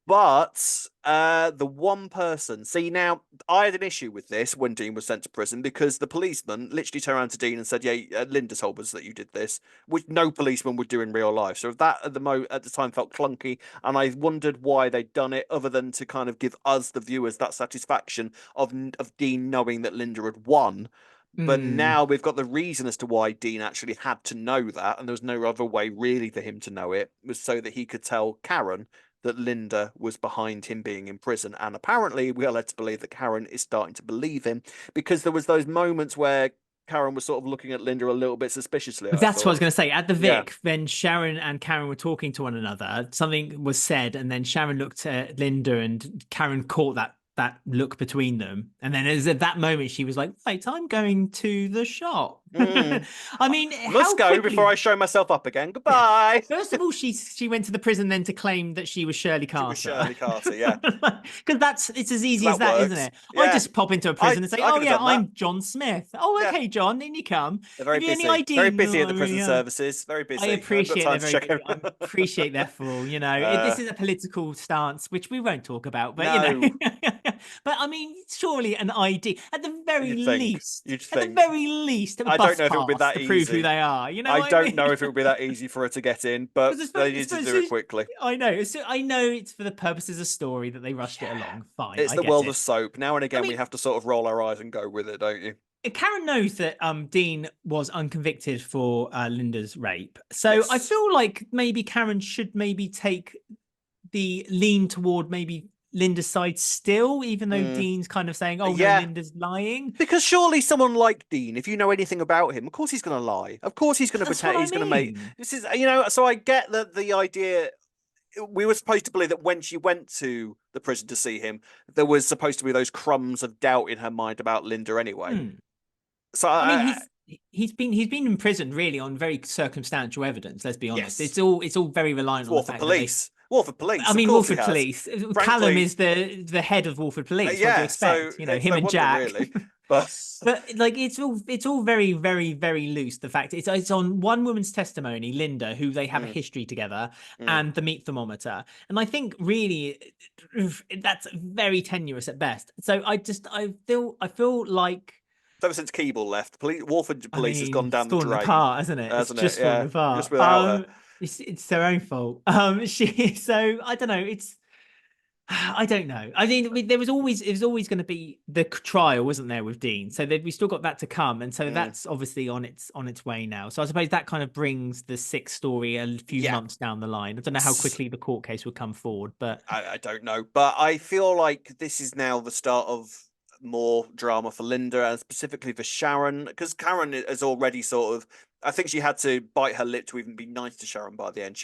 But the one person, see, now I had an issue with this when Dean was sent to prison, because the policeman literally turned around to Dean and said, "Yeah, Linda told us that you did this," which no policeman would do in real life. So that at the time felt clunky, and I wondered why they'd done it, other than to kind of give us the viewers that satisfaction of Dean knowing that Linda had won. But Hmm. now we've got the reason as to why Dean actually had to know that, and there was no other way really for him to know it, was so that he could tell Karen that Linda was behind him being in prison. And apparently we are led to believe that Karen is starting to believe him, because there was those moments where Karen was sort of looking at Linda a little bit suspiciously, I That's what I was thought. going to say. At the Yeah. Vic, when Sharon and Karen were talking to one another, something was said, and then Sharon looked at Linda, and Karen caught that look between them. And then it was at that moment she was like, "Wait, I'm going to the shop." I mean, Must how go quickly... before I show myself up again. Yeah. Goodbye. First of all, she went to the prison then to claim that she was Shirley She was Carter. Shirley Carter, yeah. Because it's as easy So as that that, isn't works. it? I Yeah. just pop into a I prison and say, I "Oh could have yeah, done that. I'm John Smith." "Oh, Yeah. okay, John, in you come. They're Have very you any busy. ID?" Very busy "No, at the prison services. Very I busy. I haven't got appreciate time they're to very check good. I everyone. appreciate their full, this is a political stance, which we won't talk about, but No. but I mean, surely an ID You'd think. You'd at the think. very least, a I don't bus know if it would be pass that to prove who easy. they are. You know I what I don't mean? know if it would be that easy for her to get in, but they It's need to as do soon it as- quickly. I know. I know it's for the purposes of story that they rushed it along. Fine, It's I the get world it. of soap. Now and I again, we mean, have to sort of roll our eyes and go with it, don't you? Karen knows that Dean was unconvicted for Linda's rape, so I Yes. feel like maybe Karen should maybe take the lean toward maybe Linda's side still, even though Dean's kind of saying, "Oh no, Yeah. Linda's lying." Because surely someone like Dean, if you know anything about him, of course he's going to lie. Of course he's going to That's pretend. what I He's going to make mean. this is So I get that the idea. We were supposed to believe that when she went to the prison to see him, there was supposed to be those crumbs of doubt in her mind about Linda anyway. Hmm. So I mean, he's been imprisoned really on very circumstantial evidence. Let's be honest. yes, It's all very it's reliant on the Wolford fact that they... Police. Wolford Police, I of mean, course he Wolford has. Police. Callum Frankly, is the head of Wolford Police. What do you yeah. So expect? it's Him no and wonder, Jack. really. But But like it's all very, very, very loose. The fact it's on one woman's testimony, Linda, who they have a history together, and the meat thermometer. And I think really that's very tenuous at best. So I feel like... ever since Keeble left, Wolford I Police has gone mean, it's down the falling drain, apart, hasn't it? It's hasn't it? just falling Yeah, just apart. without her. It's their own fault. So I don't know. I don't know. I mean, there was always it was always going to be the trial, wasn't there, with Dean? So we still got that to come, and so that's obviously on its way now. So I suppose that kind of brings the sixth story a few Yeah. months down the line. I don't know how quickly the court case would come forward, but I don't know, but I feel like this is now the start of more drama for Linda and specifically for Sharon, because Karen has already sort of, I think she had to bite her lip to even be nice to Sharon by the end.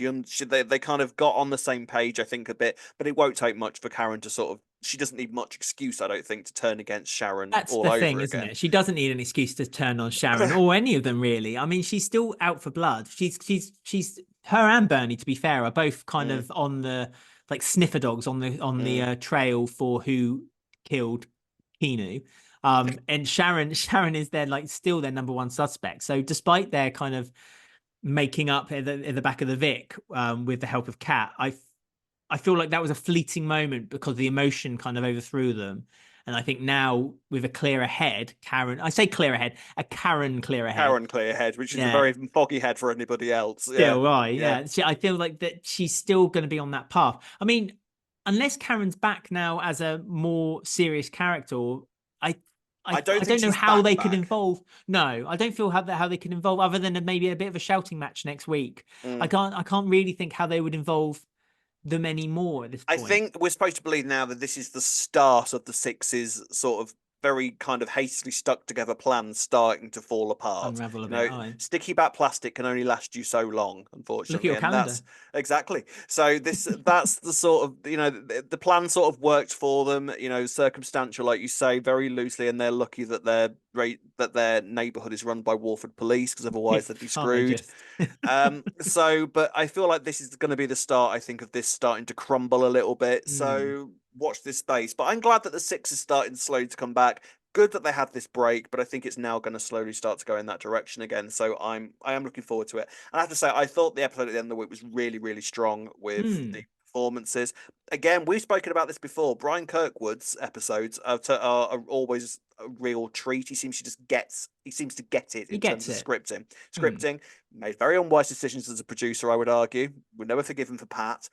They kind of got on the same page, I think, a bit, but it won't take much for Karen to sort of, she doesn't need much excuse, I don't think, to turn against Sharon that's all the over thing, isn't again. it? She doesn't need an excuse to turn on Sharon or any of them, really. I mean, she's still out for blood. She's her and Bernie, to be fair, are both kind of on the like sniffer dogs on the trail for who killed Keanu. And Sharon is their like still their number one suspect. So despite their kind of making up at the back of the Vic with the help of Kat, I feel like that was a fleeting moment because the emotion kind of overthrew them. And I think now with a clearer head, I say clearer head, a Karen clearer head. Karen clear head, which is a very foggy head for anybody else. Still, right. Yeah. I feel like that she's still going to be on that path. I mean, unless Karen's back now as a more serious character, I don't know how they could involve. No, I don't feel how they could involve other than maybe a bit of a shouting match next week. I can't really think how they would involve them anymore at this point. I think we're supposed to believe now that this is the start of the Six's sort of very kind of hastily stuck together plans starting to fall apart. Unravel a bit. Sticky back plastic can only last you so long, unfortunately. Look at your calendar. That's exactly. So that's the sort of the plan sort of worked for them. Circumstantial, like you say, very loosely, and they're lucky that their neighborhood is run by Wolford Police, because otherwise they'd be screwed. But I feel like this is going to be the start, I think, of this starting to crumble a little bit. So watch this space. But I'm glad that the Six is starting slowly to come back. Good that they had this break, but I think it's now going to slowly start to go in that direction again. So I am looking forward to it. And I have to say, I thought the episode at the end of the week was really, really strong with the performances. Again, we've spoken about this before. Brian Kirkwood's episodes are always a real treat. He seems to get it in terms of scripting. Scripting made very unwise decisions as a producer, I would argue. We'll never forgive him for Pat,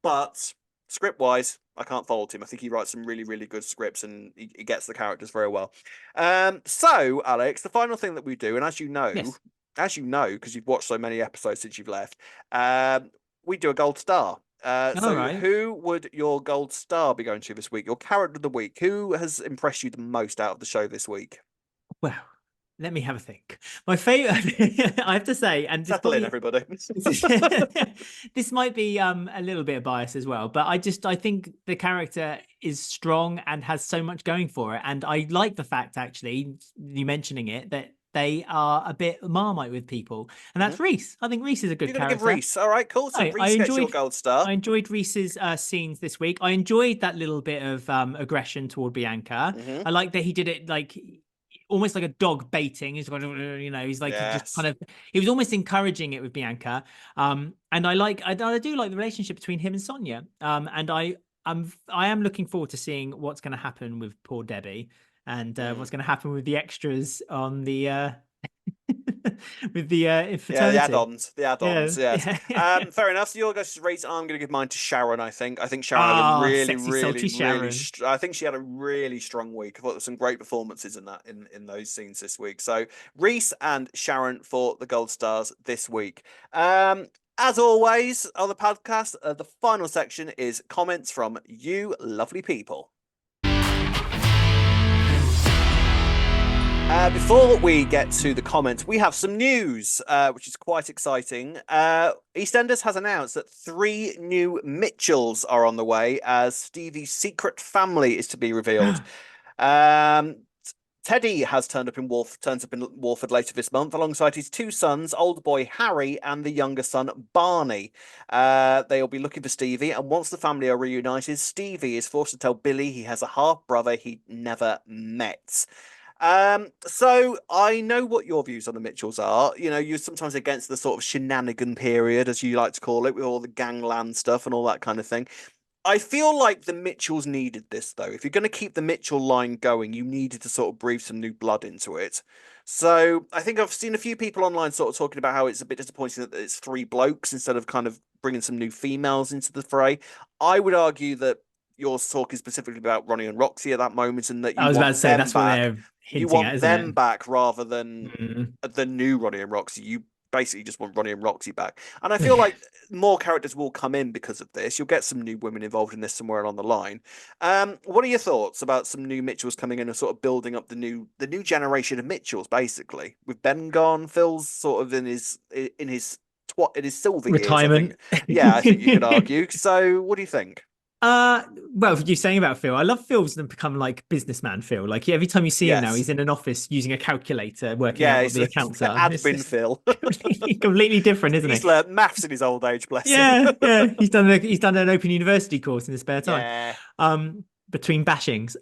but script wise, I can't fault him. I think he writes some really, really good scripts, and he gets the characters very well. So Alex, the final thing that we do, and as you know, because you've watched so many episodes since you've left, we do a gold star. Who would your gold star be going to this week? Your character of the week? Who has impressed you the most out of the show this week? Well, let me have a think. My favorite, I have to say, and settle in, everybody. This might be a little bit of bias as well, but I think the character is strong and has so much going for it, and I like the fact, actually, you mentioning it, that they are a bit Marmite with people, and that's Reiss. I think Reiss is a good You're going to give character. Reiss. All right, cool. So Reiss gets your gold star. I enjoyed Reese's scenes this week. I enjoyed that little bit of aggression toward Bianca. I like that he did it like almost like a dog baiting. He's like, he's like just kind of, he was almost encouraging it with Bianca. And I do like the relationship between him and Sonia. And I am looking forward to seeing what's going to happen with poor Debbie and what's going to happen with the extras on the with the fraternity. The add-ons, yes. Fair enough. So you're going to rate. I'm going to give mine to Sharon. I think Sharon had a really I think she had a really strong week. I thought there were some great performances in that in those scenes this week. So Reiss and Sharon for the gold stars this week. As always on the podcast, the final section is comments from you lovely people. Before we get to the comments, we have some news, which is quite exciting. EastEnders has announced that 3 new Mitchells are on the way as Stevie's secret family is to be revealed. Teddy has turns up in Walford later this month, alongside his 2 sons, older boy Harry and the younger son Barney. They'll be looking for Stevie, and once the family are reunited, Stevie is forced to tell Billy he has a half brother he never met. So I know what your views on the Mitchells are. You're sometimes against the sort of shenanigan period, as you like to call it, with all the gangland stuff and all that kind of thing. I feel like the Mitchells needed this, though. If you're going to keep the Mitchell line going, you needed to sort of breathe some new blood into it. So I think I've seen a few people online sort of talking about how it's a bit disappointing that it's 3 blokes instead of kind of bringing some new females into the fray. I would argue that you're talking specifically about Ronnie and Roxy at that moment, and that you want them back rather than the new Ronnie and Roxy. You basically just want Ronnie and Roxy back. And I feel like more characters will come in because of this. You'll get some new women involved in this somewhere along the line. What are your thoughts about some new Mitchells coming in and sort of building up the new generation of Mitchells, basically? With Ben gone, Phil's sort of in his silver retirement years, I think you could argue. So what do you think? Well, you're saying about Phil, I love Phil's become like businessman Phil. Like every time you see him now, he's in an office using a calculator, working out what the accounts are. Admin Phil, completely different, isn't it? He's learned maths in his old age, bless him. Yeah. He's done an Open University course in his spare time. Between bashings.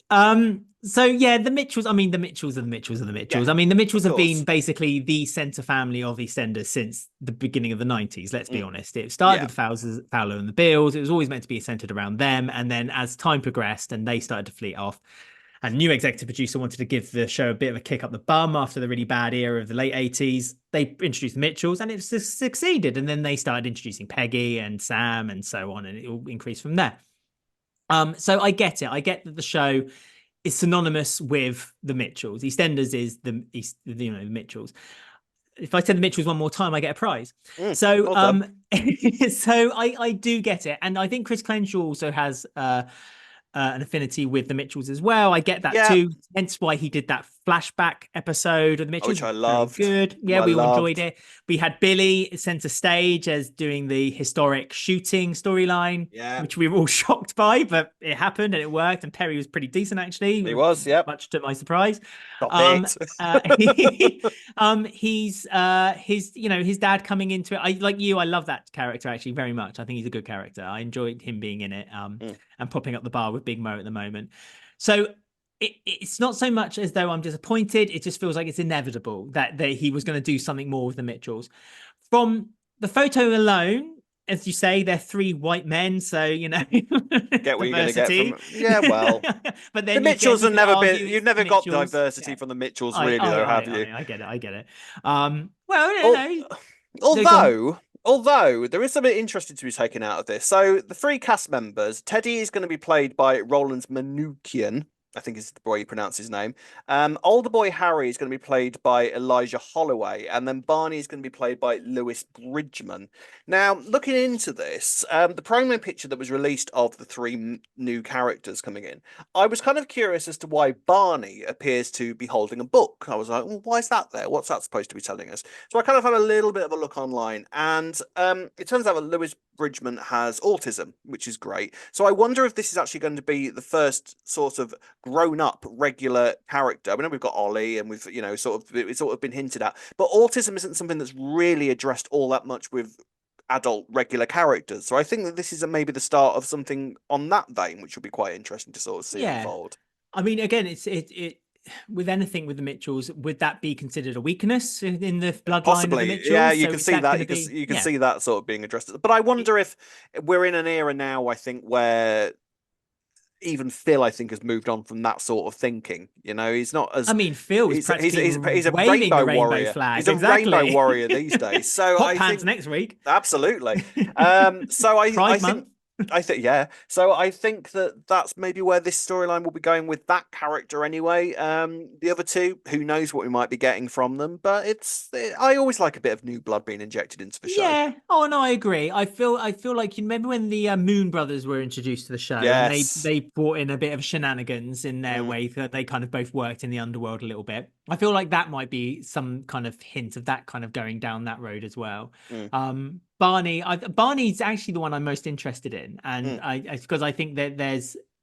So yeah, the Mitchells. I mean, the Mitchells are the Mitchells are the Mitchells. I mean, the Mitchells have been basically the centre family of EastEnders since the beginning of the 90s. Let's be honest. It started with Fowler and the Bills. It was always meant to be centred around them, and then as time progressed and they started to fleet off, and new executive producer wanted to give the show a bit of a kick up the bum after the really bad era of the late 80s. They introduced the Mitchells, and it succeeded. And then they started introducing Peggy and Sam and so on, and it all increased from there. So I get it. I get that the show is synonymous with the Mitchells. EastEnders is the Mitchells. If I said the Mitchells one more time, I get a prize. So I do get it, and I think Chris Crenshaw also has an affinity with the Mitchells as well. I get that too. Hence why he did that flashback episode of the Mitchells, which I loved. Good. Yeah, we all enjoyed it. We had Billy centre stage as doing the historic shooting storyline, which we were all shocked by, but it happened and it worked. And Perry was pretty decent, actually. He was, much to my surprise. He's his dad coming into it. I love that character actually very much. I think he's a good character. I enjoyed him being in it and popping up the bar with Big Mo at the moment. So it's not so much as though I'm disappointed. It just feels like it's inevitable that he was going to do something more with the Mitchells. From the photo alone, as you say, they're 3 white men, so get what you're going to get from but then the Mitchells have never been. You've never got diversity from the Mitchells, really, have you? I get it. Although there is something interesting to be taken out of this. So the 3 cast members, Teddy is going to be played by Roland Manukian, I think is the way you pronounce his name. Older boy Harry is going to be played by Elijah Holloway, and then Barney is going to be played by Lewis Bridgman. Now, looking into this, the promo picture that was released of the 3 new characters coming in, I was kind of curious as to why Barney appears to be holding a book. I was like, well, why is that there? What's that supposed to be telling us? So I kind of had a little bit of a look online, and it turns out that Lewis Bridgman has autism, which is great. So I wonder if this is actually going to be the first sort of grown-up regular character. I know we've got Ollie, and we've it's sort of been hinted at, but autism isn't something that's really addressed all that much with adult regular characters. So I think that this is maybe the start of something on that vein, which will be quite interesting to sort of see unfold. I mean, again, it with anything with the Mitchells, would that be considered a weakness in the bloodline Possibly, of the Mitchells? yeah, you So can is see that. You can see that sort of being addressed. But I wonder if we're in an era now, I think, where even Phil, I think, has moved on from that sort of thinking. He's not as. I mean, Phil is practically he's a waving rainbow the rainbow warrior. flag. He's a rainbow warrior these days. So Hot I pants think next week. absolutely. So I think. Yeah. So I think that that's maybe where this storyline will be going with that character anyway. The other two, who knows what we might be getting from them, but I always like a bit of new blood being injected into the show. Yeah. Oh no, I agree. I feel like you remember when the Moon Brothers were introduced to the show, yes. and they brought in a bit of shenanigans in their way that they kind of both worked in the underworld a little bit. I feel like that might be some kind of hint of that kind of going down that road as well. Barney's actually the one I'm most interested in, and because I think that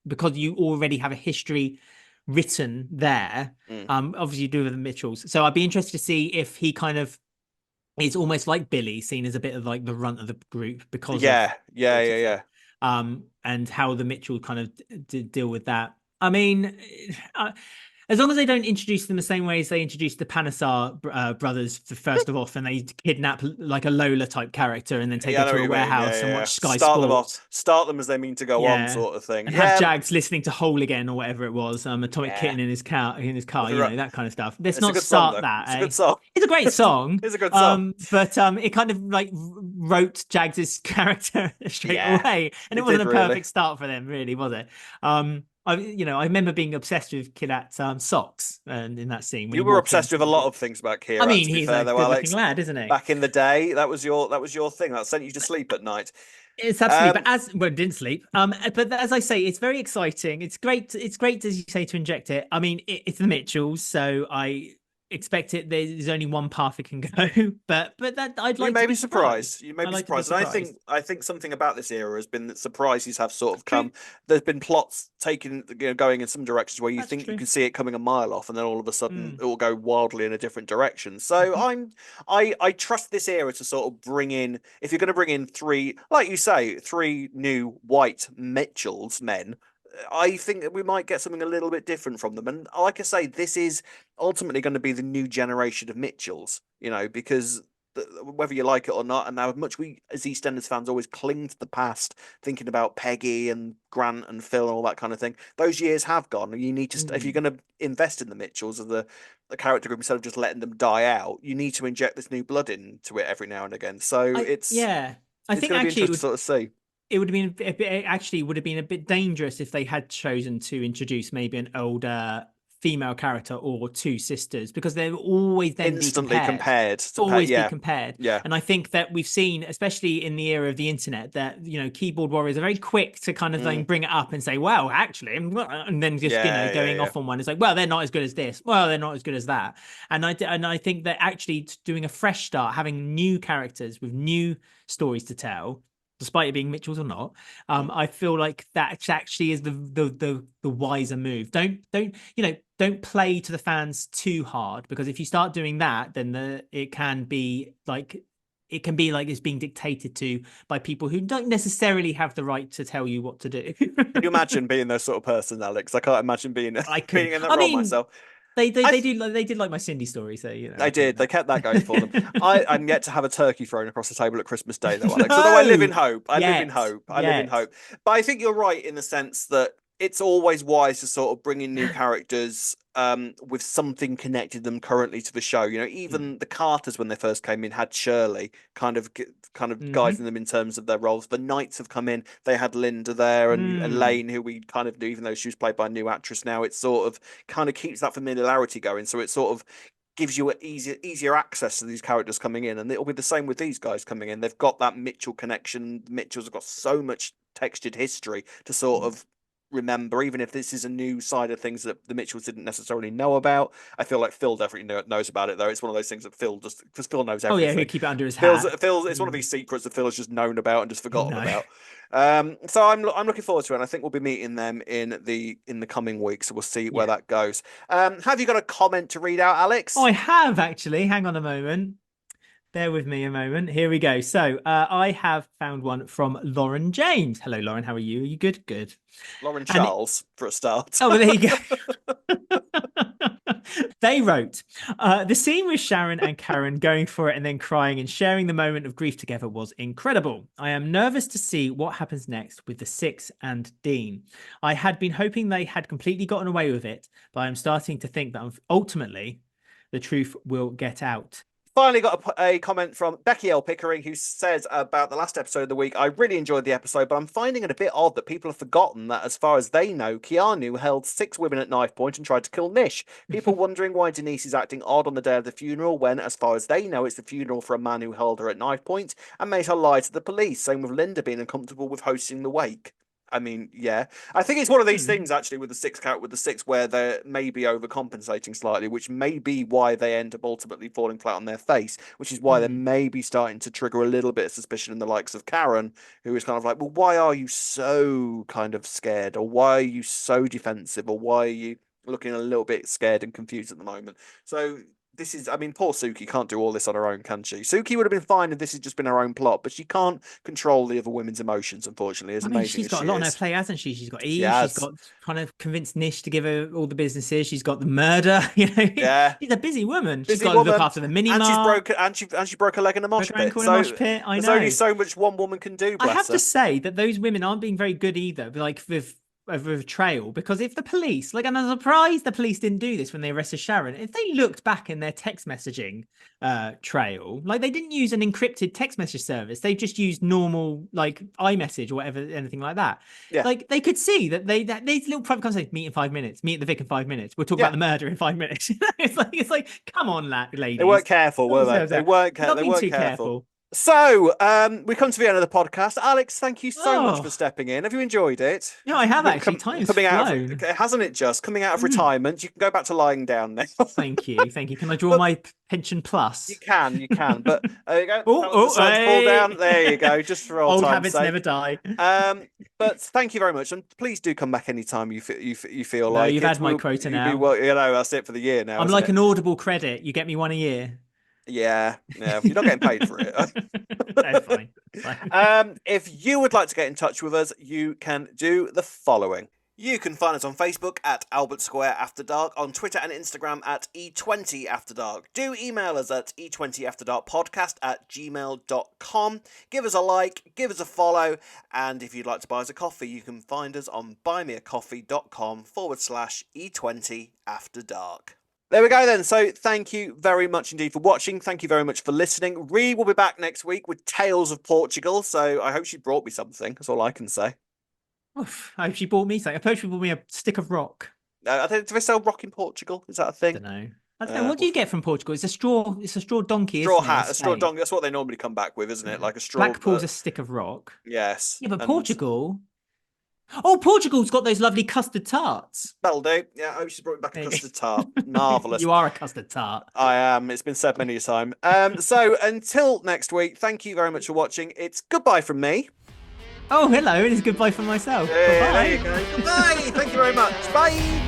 because you already have a history written there. Obviously you do with the Mitchells, so I'd be interested to see if he kind of is almost like Billy, seen as a bit of like the runt of the group because and how the Mitchell kind of deal with that. I mean, as long as they don't introduce them the same way as they introduced the Panasar brothers first of all, and they kidnap like a Lola type character and then take her to a warehouse and watch Sky Sports. Start them as they mean to go on, sort of thing. And have Jags listening to Whole Again or whatever it was, Atomic Kitten in his car, that kind of stuff. Let's not start that. It's a good song. It's a great song. It's a good song. But it kind of like wrote Jags's character straight away, and it wasn't a perfect start for them, really, was it? I remember being obsessed with Kirat's socks, and in that scene, you were obsessed with a lot of things about Kirat. I mean, he's a good-looking lad, isn't he? Back in the day, that was your thing. That sent you to sleep at night. It's absolutely, but didn't sleep. But as I say, it's very exciting. It's great. It's great, as you say, to inject it. I mean, it's the Mitchells, so I expect it. There's only one path it can go, but that I'd like. You may be surprised. You may be surprised. And I think something about this era has been that surprises have sort of come. There's been plots going in some directions where you think you can see it coming a mile off, and then all of a sudden it will go wildly in a different direction. So I trust this era to sort of bring in, if you're going to bring in three, like you say, three new white Mitchells men. I think that we might get something a little bit different from them. And like I say, this is ultimately going to be the new generation of Mitchells, because whether you like it or not, and how much we as EastEnders fans always cling to the past, thinking about Peggy and Grant and Phil and all that kind of thing, those years have gone. You need to, if you're going to invest in the Mitchells as the character group, instead of just letting them die out, you need to inject this new blood into it every now and again. So I think actually it would sort of see. It would have been a bit dangerous if they had chosen to introduce maybe an older female character or two sisters, because they're always then instantly compared. Be compared. Yeah. And I think that we've seen, especially in the era of the internet, that keyboard warriors are very quick to kind of then bring it up and say, well, actually, and then just going off on one. It's like, well, they're not as good as this. Well, they're not as good as that. And I think that actually doing a fresh start, having new characters with new stories to tell, despite it being Mitchells or not, I feel like that actually is the wiser move. Don't play to the fans too hard, because if you start doing that, then it can be like it's being dictated to by people who don't necessarily have the right to tell you what to do. Can you imagine being that sort of person, Alex? I can't imagine being in that role myself. They did like my Cindy story, so they did. They kept that going for them. I'm yet to have a turkey thrown across the table at Christmas Day, though, Alex. Although I live in hope. I live in hope. But I think you're right in the sense that it's always wise to sort of bring in new characters with something connected them currently to the show. Even the Carters, when they first came in, had Shirley kind of guiding them in terms of their roles. The Knights have come in. They had Linda there and Elaine, who we kind of knew, even though she was played by a new actress now. It sort of kind of keeps that familiarity going. So it sort of gives you easier access to these characters coming in. And it'll be the same with these guys coming in. They've got that Mitchell connection. The Mitchells have got so much textured history to sort of remember, even if this is a new side of things that the Mitchells didn't necessarily know about. I feel like Phil definitely knows about it, though. It's one of those things that Phil just, because Phil knows everything. Oh yeah, he'll keep it under his hat. It's one of these secrets that Phil has just known about and just forgotten about. So I'm looking forward to it, and I think we'll be meeting them in the coming weeks, so we'll see where that goes. Have you got a comment to read out, Alex? Oh, I have actually. Hang on a moment. Bear with me a moment. Here we go. So I have found one from Lauren James. Hello, Lauren. How are you? Are you good? Good. Lauren Charles, for a start. Oh, well, there you go. They wrote, the scene with Sharon and Karen going for it and then crying and sharing the moment of grief together was incredible. I am nervous to see what happens next with the Six and Dean. I had been hoping they had completely gotten away with it, but I'm starting to think that ultimately the truth will get out. Finally got a comment from Becky L. Pickering, who says about the last episode of the week, I really enjoyed the episode, but I'm finding it a bit odd that people have forgotten that, as far as they know, Keanu held 6 women at knife point and tried to kill Nish. People wondering why Denise is acting odd on the day of the funeral when, as far as they know, it's the funeral for a man who held her at knife point and made her lie to the police. Same with Linda being uncomfortable with hosting the wake. I mean, yeah. I think it's one of these things, actually, with the six, where they're maybe overcompensating slightly, which may be why they end up ultimately falling flat on their face, which is why they're maybe starting to trigger a little bit of suspicion in the likes of Karen, who is kind of like, well, why are you so kind of scared? Or why are you so defensive? Or why are you looking a little bit scared and confused at the moment? So this is, I mean, poor Suki can't do all this on her own, can she? Suki would have been fine if this had just been her own plot, but she can't control the other women's emotions, unfortunately. As amazing she's got a lot on her plate, hasn't she? She's got Eve. Yes. She's got trying to convince Nish to give her all the businesses. She's got the murder. You know, she's a busy woman. She's got to look after the mini mart. And she broke her leg in a mosh pit. There's only so much one woman can do. I have to say that those women aren't being very good either. Like with betrayal, because if the police, like, and I'm surprised the police didn't do this when they arrested Sharon, if they looked back in their text messaging trail, like, they didn't use an encrypted text message service, they just used normal, like, iMessage or whatever, anything like that. Like, they could see that these little private conversations, meet in 5 minutes, meet at the Vic in 5 minutes, we'll talk about the murder in 5 minutes. it's like come on, ladies, they weren't careful, were they? They weren't careful. So, we come to the end of the podcast. Alex, thank you so much for stepping in. Have you enjoyed it? Yeah, I have actually. Time's flown. Hasn't it just? Coming out of retirement, you can go back to lying down now. Thank you. Can I draw my pension plus? You can. But there you go. Fall down. There you go. Just for old habits never die. But thank you very much, and please do come back anytime you feel like you've had my quota now. That's it for the year now. I'm like an Audible credit. You get me one a year. Yeah, you're not getting paid for it. That's fine. If you would like to get in touch with us, you can do the following. You can find us on Facebook at Albert Square After Dark, on Twitter and Instagram at E20 After Dark. Do email us at e20afterdarkpodcast@gmail.com. Give us a like, give us a follow, and if you'd like to buy us a coffee, you can find us on buymeacoffee.com/E20 After Dark. There we go then. So thank you very much indeed for watching. Thank you very much for listening. Ree will be back next week with Tales of Portugal. So I hope she brought me something. That's all I can say. Oof, I hope she brought me something. I hope she brought me a stick of rock. Do they sell rock in Portugal? Is that a thing? I don't know. What do you get from Portugal? It's a straw. It's a straw donkey. Straw hat. A straw donkey. That's what they normally come back with, isn't it? Like a straw. Blackpool's a stick of rock. Yes. Yeah, but Portugal. Oh, Portugal's got those lovely custard tarts. That'll do. Yeah, I hope she's brought back a custard tart. Marvellous. You are a custard tart. I am. It's been said many a time. So until next week, thank you very much for watching. It's goodbye from me. Oh, hello. It is goodbye from myself. Hey, there you go. Goodbye. Thank you very much. Bye.